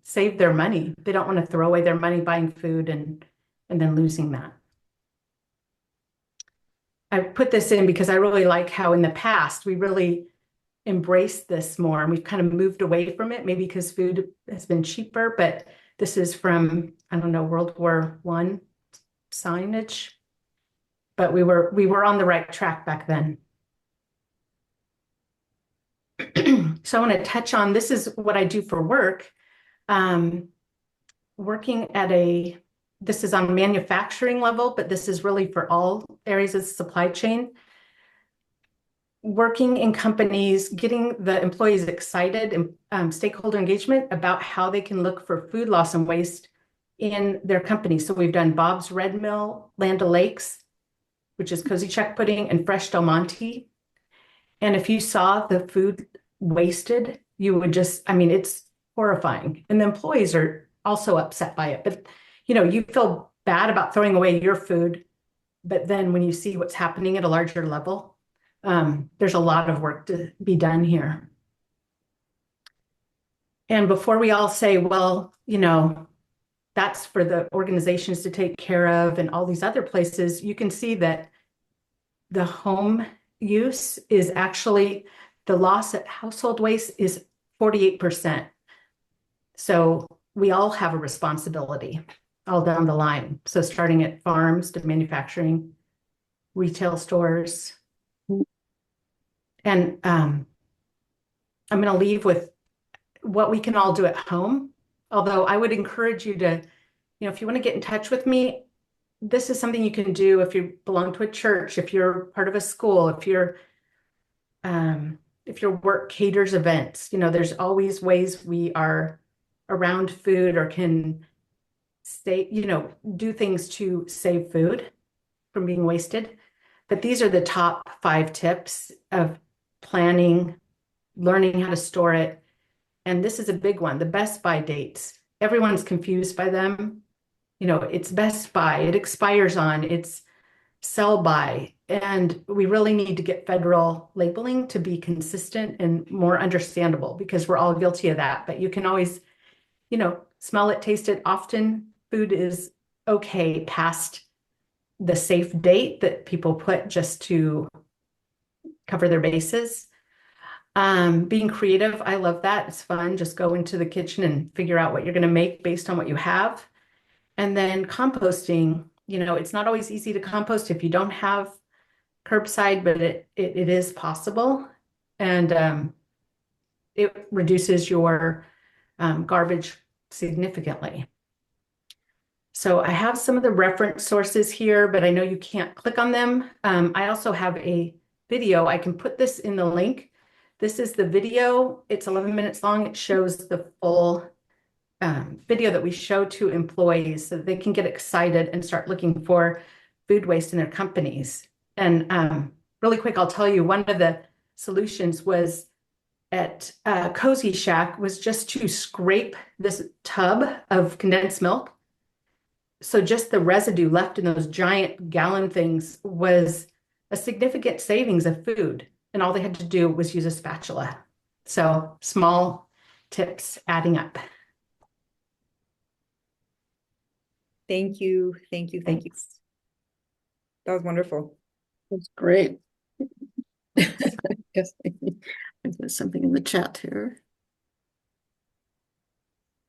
save their money. They don't want to throw away their money buying food and then losing that. I put this in because I really like how in the past we really embraced this more, and we've kind of moved away from it, maybe because food has been cheaper, but this is from, I don't know, World War I signage, but we were on the right track back then. So I want to touch on, this is what I do for work. Working at this is on manufacturing level, but this is really for all areas of the supply chain. Working in companies, getting the employees excited and stakeholder engagement about how they can look for food loss and waste in their company. So we've done Bob's Red Mill, Land O'Lakes, which is Cozy Check Pudding, and Fresh Del Monte. And if you saw the food wasted, you would just, it's horrifying. And the employees are also upset by it. But, you feel bad about throwing away your food. But then when you see what's happening at a larger level, there's a lot of work to be done here. And before we all say, well, that's for the organizations to take care of and all these other places, you can see that the home use is actually, the loss at household waste is 48%. So we all have a responsibility all down the line. So starting at farms to manufacturing, retail stores. And I'm going to leave with what we can all do at home. Although I would encourage you to, if you want to get in touch with me, this is something you can do if you belong to a church, if you're part of a school, if your work caters events. There's always ways we are around food or can do things to save food from being wasted. But these are the top 5 tips of planning, learning how to store it. And this is a big one, the best by dates. Everyone's confused by them. It's best by, it expires on, it's sell by. And we really need to get federal labeling to be consistent and more understandable, because we're all guilty of that. But you can always, smell it, taste it. Often food is okay past the safe date that people put just to cover their bases. Being creative, I love that. It's fun. Just go into the kitchen and figure out what you're going to make based on what you have. And then composting, it's not always easy to compost if you don't have curbside, but it is possible. And it reduces your garbage significantly. So I have some of the reference sources here, but I know you can't click on them. I also have a video. I can put this in the link. This is the video. It's 11 minutes long. It shows the full video that we show to employees so that they can get excited and start looking for food waste in their companies. And really quick, I'll tell you, one of the solutions was at Cozy Shack was just to scrape this tub of condensed milk. So just the residue left in those giant gallon things was a significant savings of food. And all they had to do was use a spatula. So small tips adding up. Thank you. Thank you. Thank you. Thanks. That was wonderful. That's great. Yes, there's something in the chat here.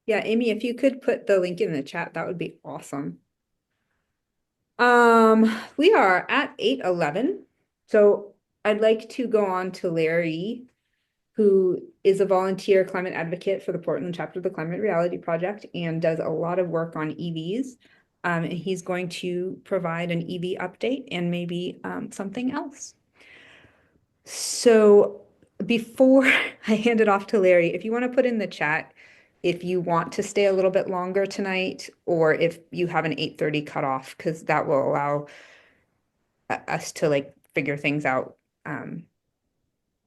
Yeah, Amy, if you could put the link in the chat, that would be awesome. We are at 8:11, so I'd like to go on to Larry, who is a volunteer climate advocate for the Portland chapter of the Climate Reality Project and does a lot of work on EVs. And he's going to provide an EV update and maybe something else. So before I hand it off to Larry, if you want to put in the chat if you want to stay a little bit longer tonight, or if you have an 8:30 cutoff, because that will allow us to figure things out.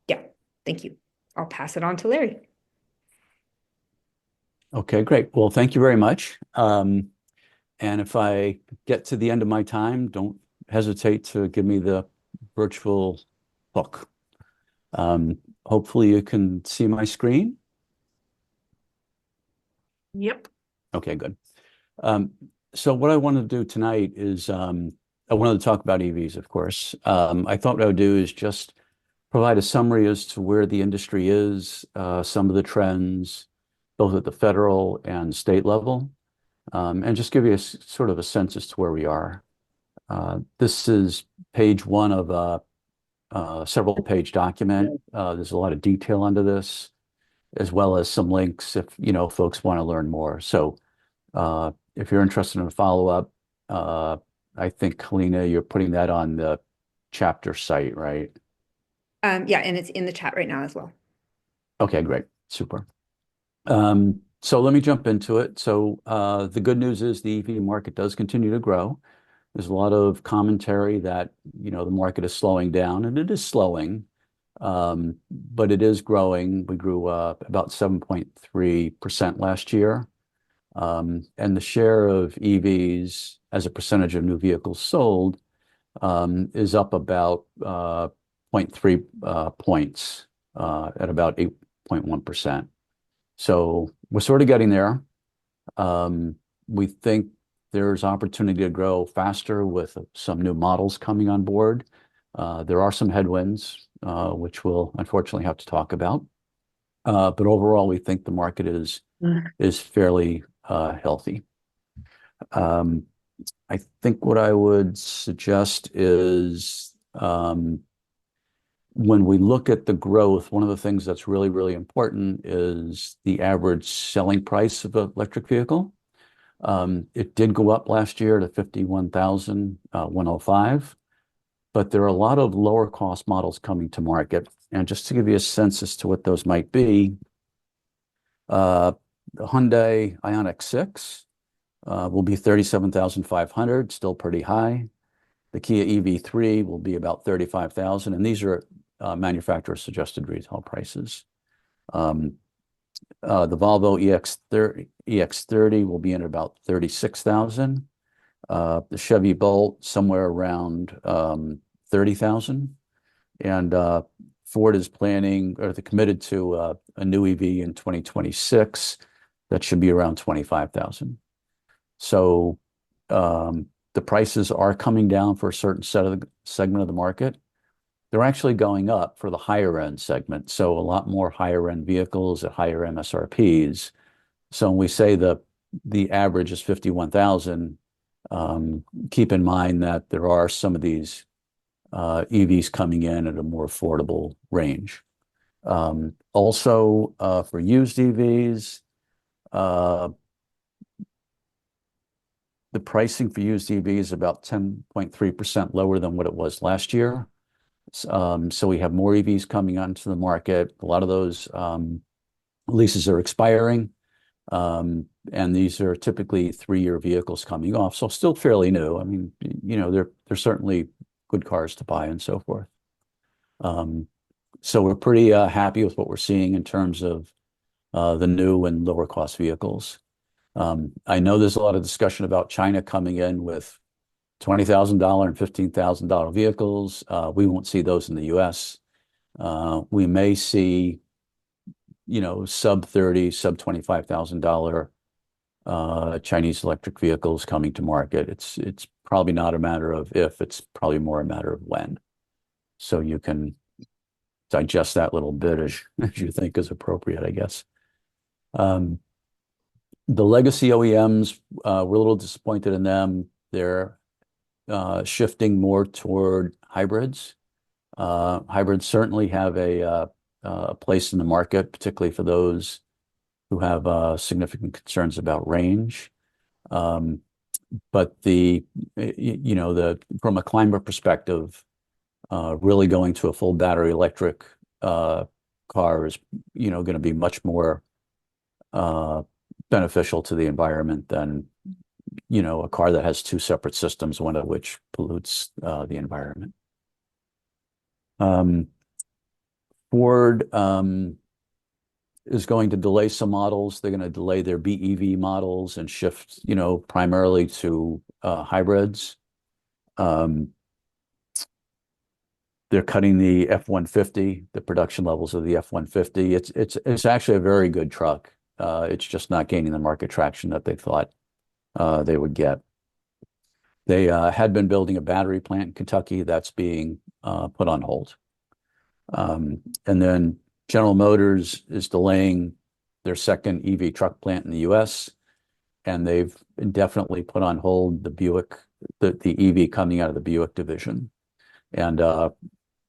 Yeah, thank you. I'll pass it on to Larry. Okay, great. Well, thank you very much. And if I get to the end of my time, don't hesitate to give me the virtual hook. Hopefully you can see my screen. Yep. Okay, good. So what I want to do tonight is I wanted to talk about EVs, of course. I thought what I would do is just provide a summary as to where the industry is, some of the trends, both at the federal and state level, and just give you sort of a sense as to where we are. This is page 1 of a several page document. There's a lot of detail under this, as well as some links if folks want to learn more. So if you're interested in a follow-up, I think, Helena, you're putting that on the chapter site, right? Yeah, and it's in the chat right now as well. Okay, great. Super. So let me jump into it. So the good news is the EV market does continue to grow. There's a lot of commentary that, the market is slowing down, and it is slowing, but it is growing. We grew about 7.3% last year. And the share of EVs as a percentage of new vehicles sold is up about 0.3 points at about 8.1%. So we're sort of getting there. We think there's opportunity to grow faster with some new models coming on board. There are some headwinds, which we'll unfortunately have to talk about. But overall, we think the market is fairly healthy. I think what I would suggest is when we look at the growth, one of the things that's really, really important is the average selling price of an electric vehicle. It did go up last year to 51,105, but there are a lot of lower cost models coming to market. And just to give you a sense as to what those might be, the Hyundai Ioniq 6 will be 37,500, still pretty high. The Kia EV3 will be about 35,000, and these are manufacturer suggested retail prices. The Volvo EX30 will be in about 36,000. The Chevy Bolt somewhere around 30,000, and Ford is planning, or they're committed to a new EV in 2026 that should be around 25,000. So the prices are coming down for a certain segment of the market. They're actually going up for the higher end segment. So a lot more higher end vehicles at higher MSRPs. So when we say the average is 51,000, keep in mind that there are some of these EVs coming in at a more affordable range. Also, for used EVs, the pricing for used EV is about 10.3% lower than what it was last year. So we have more EVs coming onto the market. A lot of those leases are expiring, and these are typically 3-year vehicles coming off. So still fairly new. I mean, you know, they're certainly good cars to buy and so forth. So we're pretty happy with what we're seeing in terms of the new and lower cost vehicles. I know there's a lot of discussion about China coming in with $20,000 and $15,000 vehicles. We won't see those in the US. We may see, you know, sub $25,000 Chinese electric vehicles coming to market. It's probably not a matter of if, it's probably more a matter of when. So you can digest that little bit as you think is appropriate, I guess. The legacy OEMs, we're a little disappointed in them. They're shifting more toward hybrids. Hybrids certainly have a place in the market, particularly for those who have significant concerns about range. But from a climate perspective, really going to a full battery electric car is, you know, going to be much more beneficial to the environment than, you know, a car that has two separate systems, one of which pollutes the environment. Ford is going to delay some models. They're going to delay their BEV models and shift, you know, primarily to hybrids. They're cutting the F-150, the production levels of the F-150. It's actually a very good truck. It's just not gaining the market traction that they thought they would get. They had been building a battery plant in Kentucky that's being put on hold. And then General Motors is delaying their second EV truck plant in the US, and they've indefinitely put on hold the Buick, the EV coming out of the Buick division. And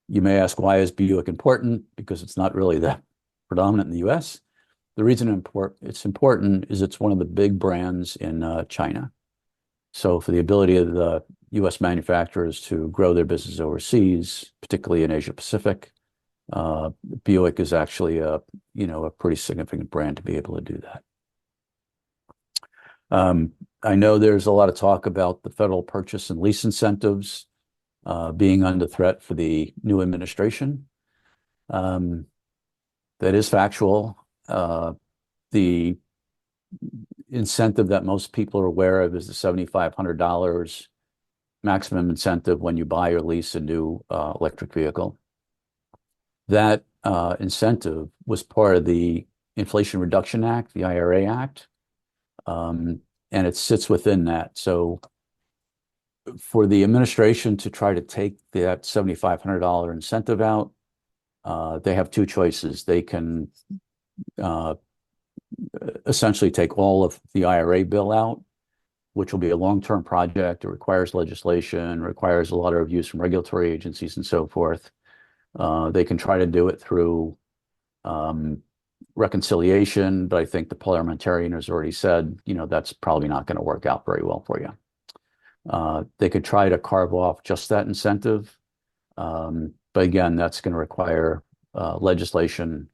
you may ask, why is Buick important? Because it's not really that predominant in the US. The reason it's important is it's one of the big brands in China. So for the ability of the US manufacturers to grow their business overseas, particularly in Asia Pacific, Buick is actually a pretty significant brand to be able to do that. I know there's a lot of talk about the federal purchase and lease incentives being under threat for the new administration. That is factual. The incentive that most people are aware of is the $7,500 maximum incentive when you buy or lease a new electric vehicle. That incentive was part of the Inflation Reduction Act, the IRA Act, and it sits within that. So for the administration to try to take that $7,500 incentive out, they have two choices. They can essentially take all of the IRA bill out, which will be a long-term project. It requires legislation, requires a lot of reviews from regulatory agencies and so forth. They can try to do it through reconciliation, but I think the parliamentarian has already said, that's probably not going to work out very well for you. They could try to carve off just that incentive. But again, that's going to require legislation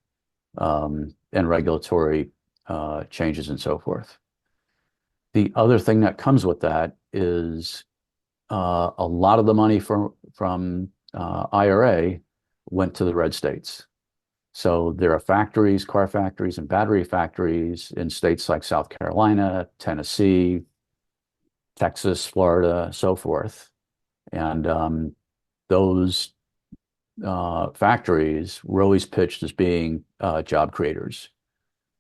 and regulatory changes and so forth. The other thing that comes with that is a lot of the money from IRA went to the red states. So there are factories, car factories, and battery factories in states like South Carolina, Tennessee, Texas, Florida, so forth. And those factories were always pitched as being job creators.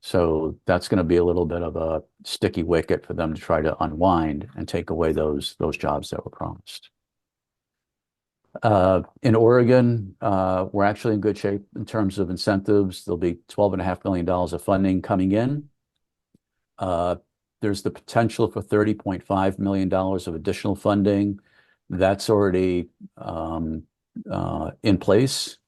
So that's going to be a little bit of a sticky wicket for them to try to unwind and take away those jobs that were promised. In Oregon, we're actually in good shape in terms of incentives. There'll be $12.5 million of funding coming in. There's the potential for $30.5 million of additional funding. That's already in place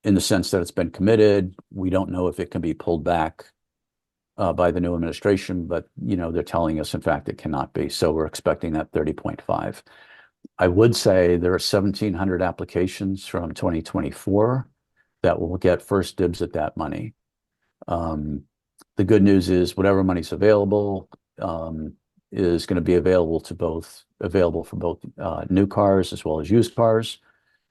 in the sense that it's been committed. We don't know if it can be pulled back by the new administration, but they're telling us, in fact, it cannot be. So we're expecting that 30.5. I would say there are 1,700 applications from 2024 that will get first dibs at that money. The good news is whatever money's available is going to be available for both new cars as well as used cars,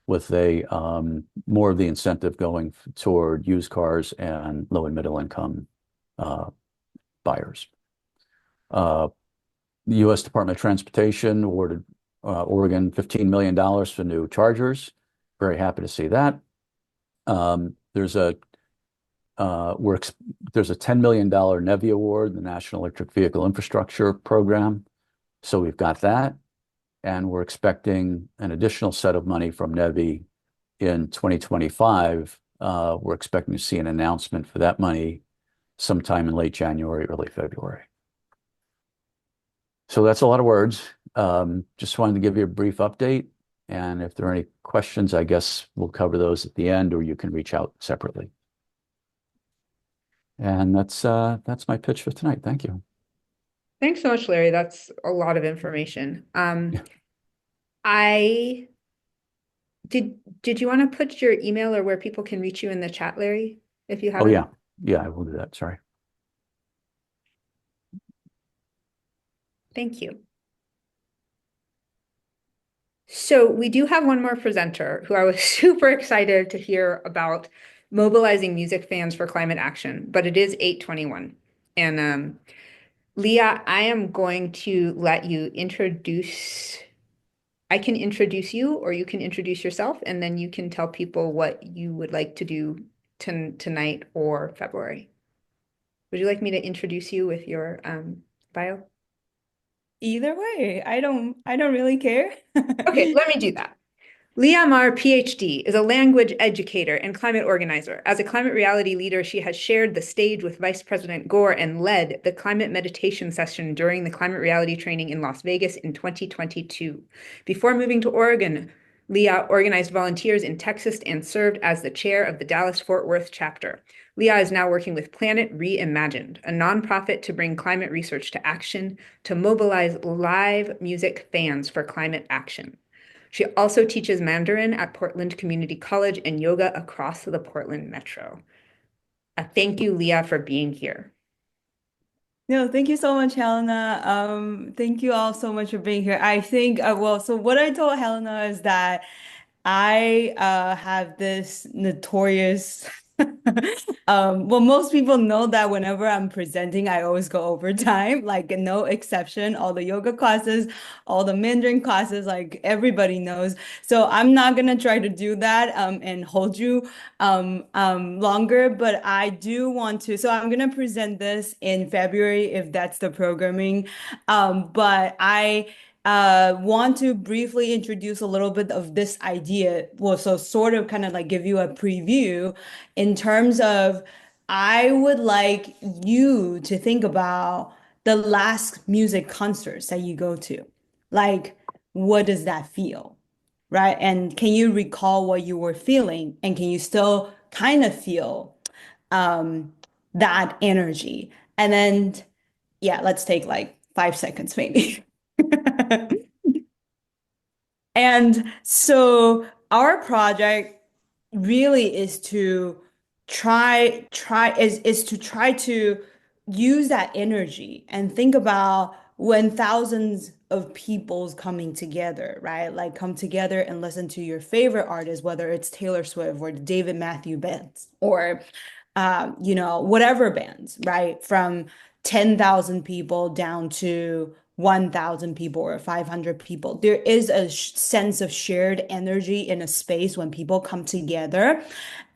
with more of the incentive going toward used cars and low and middle income buyers. The U.S. Department of Transportation awarded Oregon $15 million for new chargers. Very happy to see that. There's a $10 million NEVI award, the National Electric Vehicle Infrastructure Program. So we've got that. And we're expecting an additional set of money from NEVI in 2025. We're expecting to see an announcement for that money sometime in late January, early February. So that's a lot of words. Just wanted to give you a brief update. And if there are any questions, I guess we'll cover those at the end, or you can reach out separately. And that's my pitch for tonight. Thank you. Thanks so much, Larry. That's a lot of information. Did you want to put your email or where people can reach you in the chat, Larry, if you haven't? Oh, yeah. Yeah, I will do that. Sorry. Thank you. So we do have one more presenter who I was super excited to hear about mobilizing music fans for climate action, but it is 8:21. And Leah, I am going to let you introduce. I can introduce you, or you can introduce yourself, and then you can tell people what you would like to do tonight or February. Would you like me to introduce you with your bio? Either way, I don't really care. Okay, let me do that. Leah Mar, PhD, is a language educator and climate organizer. As a climate reality leader, she has shared the stage with Vice President Gore and led the climate meditation session during the climate reality training in Las Vegas in 2022. Before moving to Oregon, Leah organized volunteers in Texas and served as the chair of the Dallas-Fort Worth chapter. Leah is now working with Planet Reimagined, a nonprofit to bring climate research to action to mobilize live music fans for climate action. She also teaches Mandarin at Portland Community College and yoga across the Portland Metro. Thank you, Leah, for being here. No, thank you so much, Helena. Thank you all so much for being here. I think, so what I told Helena is that I have this notorious most people know that whenever I'm presenting, I always go overtime, like no exception. All the yoga classes, all the Mandarin classes, like everybody knows. So I'm not gonna try to do that and hold you longer, but I do want to. So I'm gonna present this in February if that's the programming. But I want to briefly introduce a little bit of this idea. Well, so sort of kind of like give you a preview in terms of I would like you to think about the last music concerts that you go to. Like, what does that feel? Right? And can you recall what you were feeling? And can you still kind of feel that energy. And then, yeah, let's take like 5 seconds maybe. And so our project really is to try to use that energy and think about when thousands of people's coming together, right? Like come together and listen to your favorite artist, whether it's Taylor Swift or the David Matthew bands or whatever bands, right? From 10,000 people down to 1,000 people or 500 people. There is a sense of shared energy in a space when people come together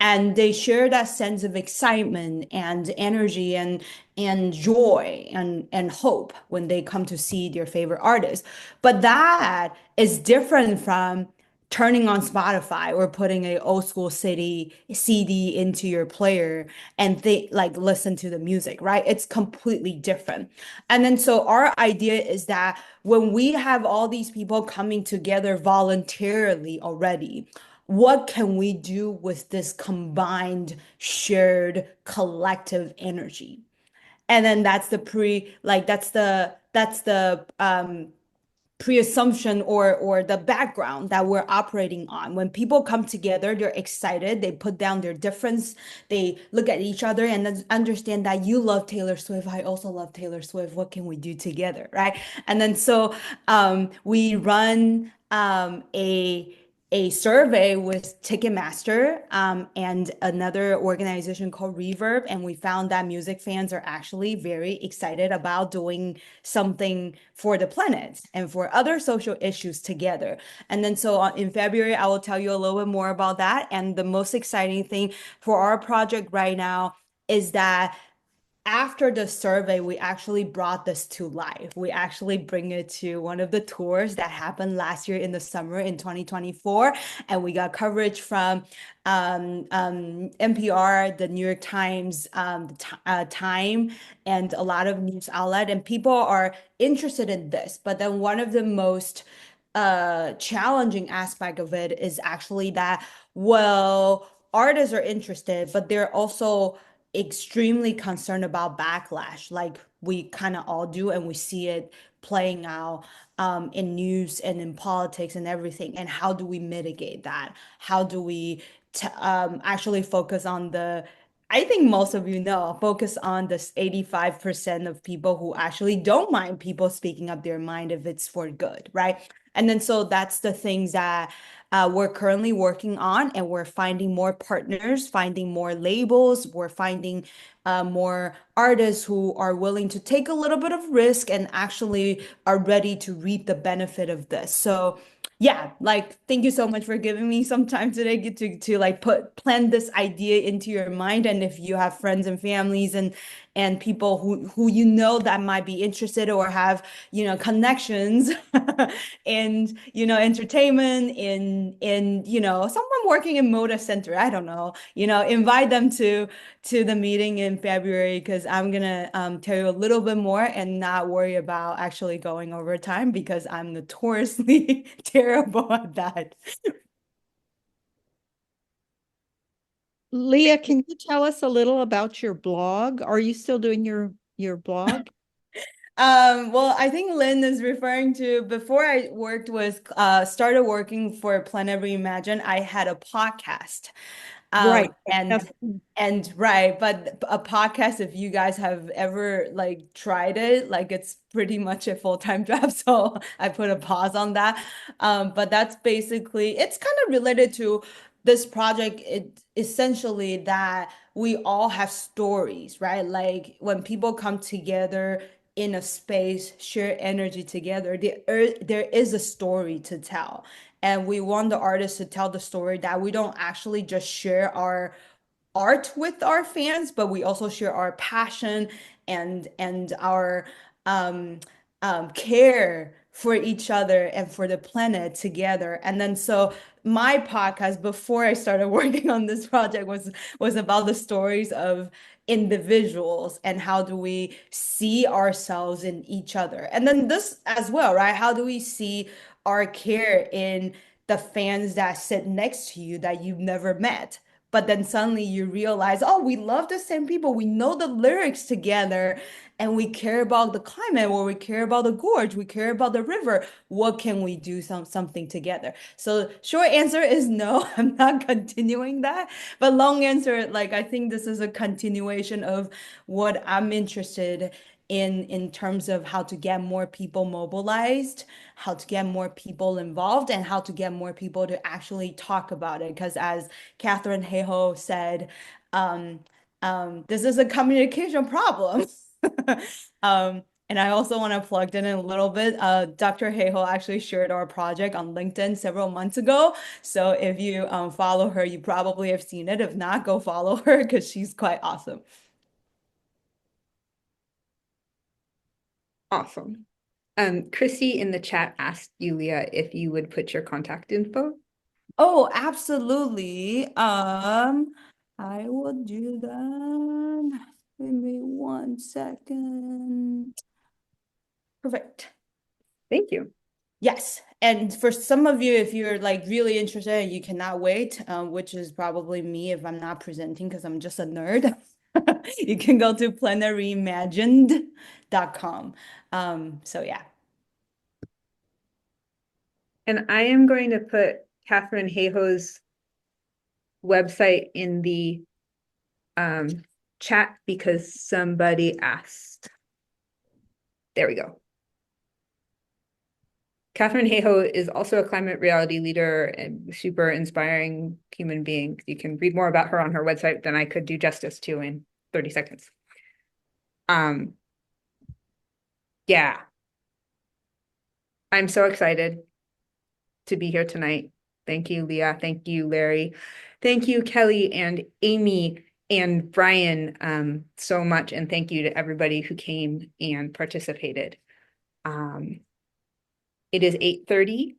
and they share that sense of excitement and energy and joy and hope when they come to see their favorite artist. But that is different from turning on Spotify or putting a old school CD into your player and they like listen to the music, right? It's completely different. And then so our idea is that when we have all these people coming together voluntarily already, what can we do with this combined, shared, collective energy? And then that's the pre-assumption or the background that we're operating on. When people come together, they're excited, they put down their difference, they look at each other and then understand that you love Taylor Swift, I also love Taylor Swift, what can we do together, right? And then so we run a survey with Ticketmaster and another organization called Reverb, and we found that music fans are actually very excited about doing something for the planet and for other social issues together. And then so in February, I will tell you a little bit more about that. And the most exciting thing for our project right now is that after the survey, we actually brought this to life. We actually bring it to one of the tours that happened last year in the summer in 2024. And we got coverage from NPR, the New York Times, Time, and a lot of news outlet. And people are interested in this. But then one of the most challenging aspect of it is actually that, well, artists are interested, but they're also extremely concerned about backlash, like we kind of all do, and we see it playing out in news and in politics and everything. And how do we mitigate that? How do we actually focus on I think most of you know, focus on this 85% of people who actually don't mind people speaking up their mind if it's for good, right? And then so that's the things that we're currently working on, and we're finding more partners, finding more labels, we're finding more artists who are willing to take a little bit of risk and actually are ready to reap the benefit of this. So yeah, like thank you so much for giving me some time today to like plan this idea into your mind. And if you have friends and families and people who you know that might be interested or have connections in entertainment in someone working in Moda Center, I don't know, invite them to the meeting in February, because I'm gonna tell you a little bit more and not worry about actually going over time, because I'm notoriously terrible at that. Leah, can you tell us a little about your blog? Are you still doing your blog? Well, I think Lynn is referring to before I started working for Planet Reimagine, I had a podcast. Right. And right, but a podcast, if you guys have ever like tried it, like it's pretty much a full-time job. So I put a pause on that. But that's basically, it's kind of related to this project. It essentially that we all have stories, right? Like when people come together in a space, share energy together, there is a story to tell. And we want the artists to tell the story that we don't actually just share our art with our fans, but we also share our passion and our care for each other and for the planet together. And then so my podcast before I started working on this project was about the stories of individuals and how do we see ourselves in each other. And then this as well, right? How do we see our care in the fans that sit next to you that you've never met, but then suddenly you realize, oh, we love the same people, we know the lyrics together, and we care about the climate, or we care about the gorge, we care about the river. What can we do something together? So short answer is no, I'm not continuing that. But long answer, like I think this is a continuation of what I'm interested in terms of how to get more people mobilized, how to get more people involved, and how to get more people to actually talk about it. Because as Catherine Hayhoe said, this is a communication problem. And I also want to plug in a little bit. Dr. Hayhoe actually shared our project on LinkedIn several months ago. So if you follow her, you probably have seen it. If not, go follow her because she's quite awesome. Awesome. Chrissy in the chat asked Yulia if you would put your contact info. Oh, absolutely. I will do that. Give me 1 second. Perfect. Thank you. Yes. And for some of you, if you're like really interested and you cannot wait, which is probably me if I'm not presenting because I'm just a nerd, you can go to planetreimagined.com. So yeah. And I am going to put Catherine Hayhoe's website in the chat because somebody asked. There we go. Catherine Hayhoe is also a climate reality leader and super inspiring human being. You can read more about her on her website than I could do justice to in 30 seconds. Yeah. I'm so excited to be here tonight. Thank you, Leah. Thank you, Larry. Thank you, Kelly and Amy and Brian, so much. And thank you to everybody who came and participated. It is 8:30.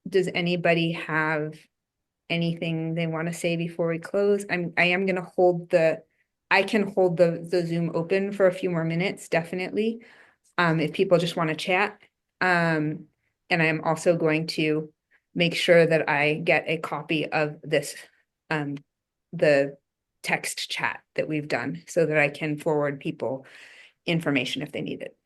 Does anybody have anything they want to say before we close? I am going to hold I can hold the Zoom open for a few more minutes, definitely. If people just want to chat. And I am also going to make sure that I get a copy of this, the text chat that we've done so that I can forward people information if they need it.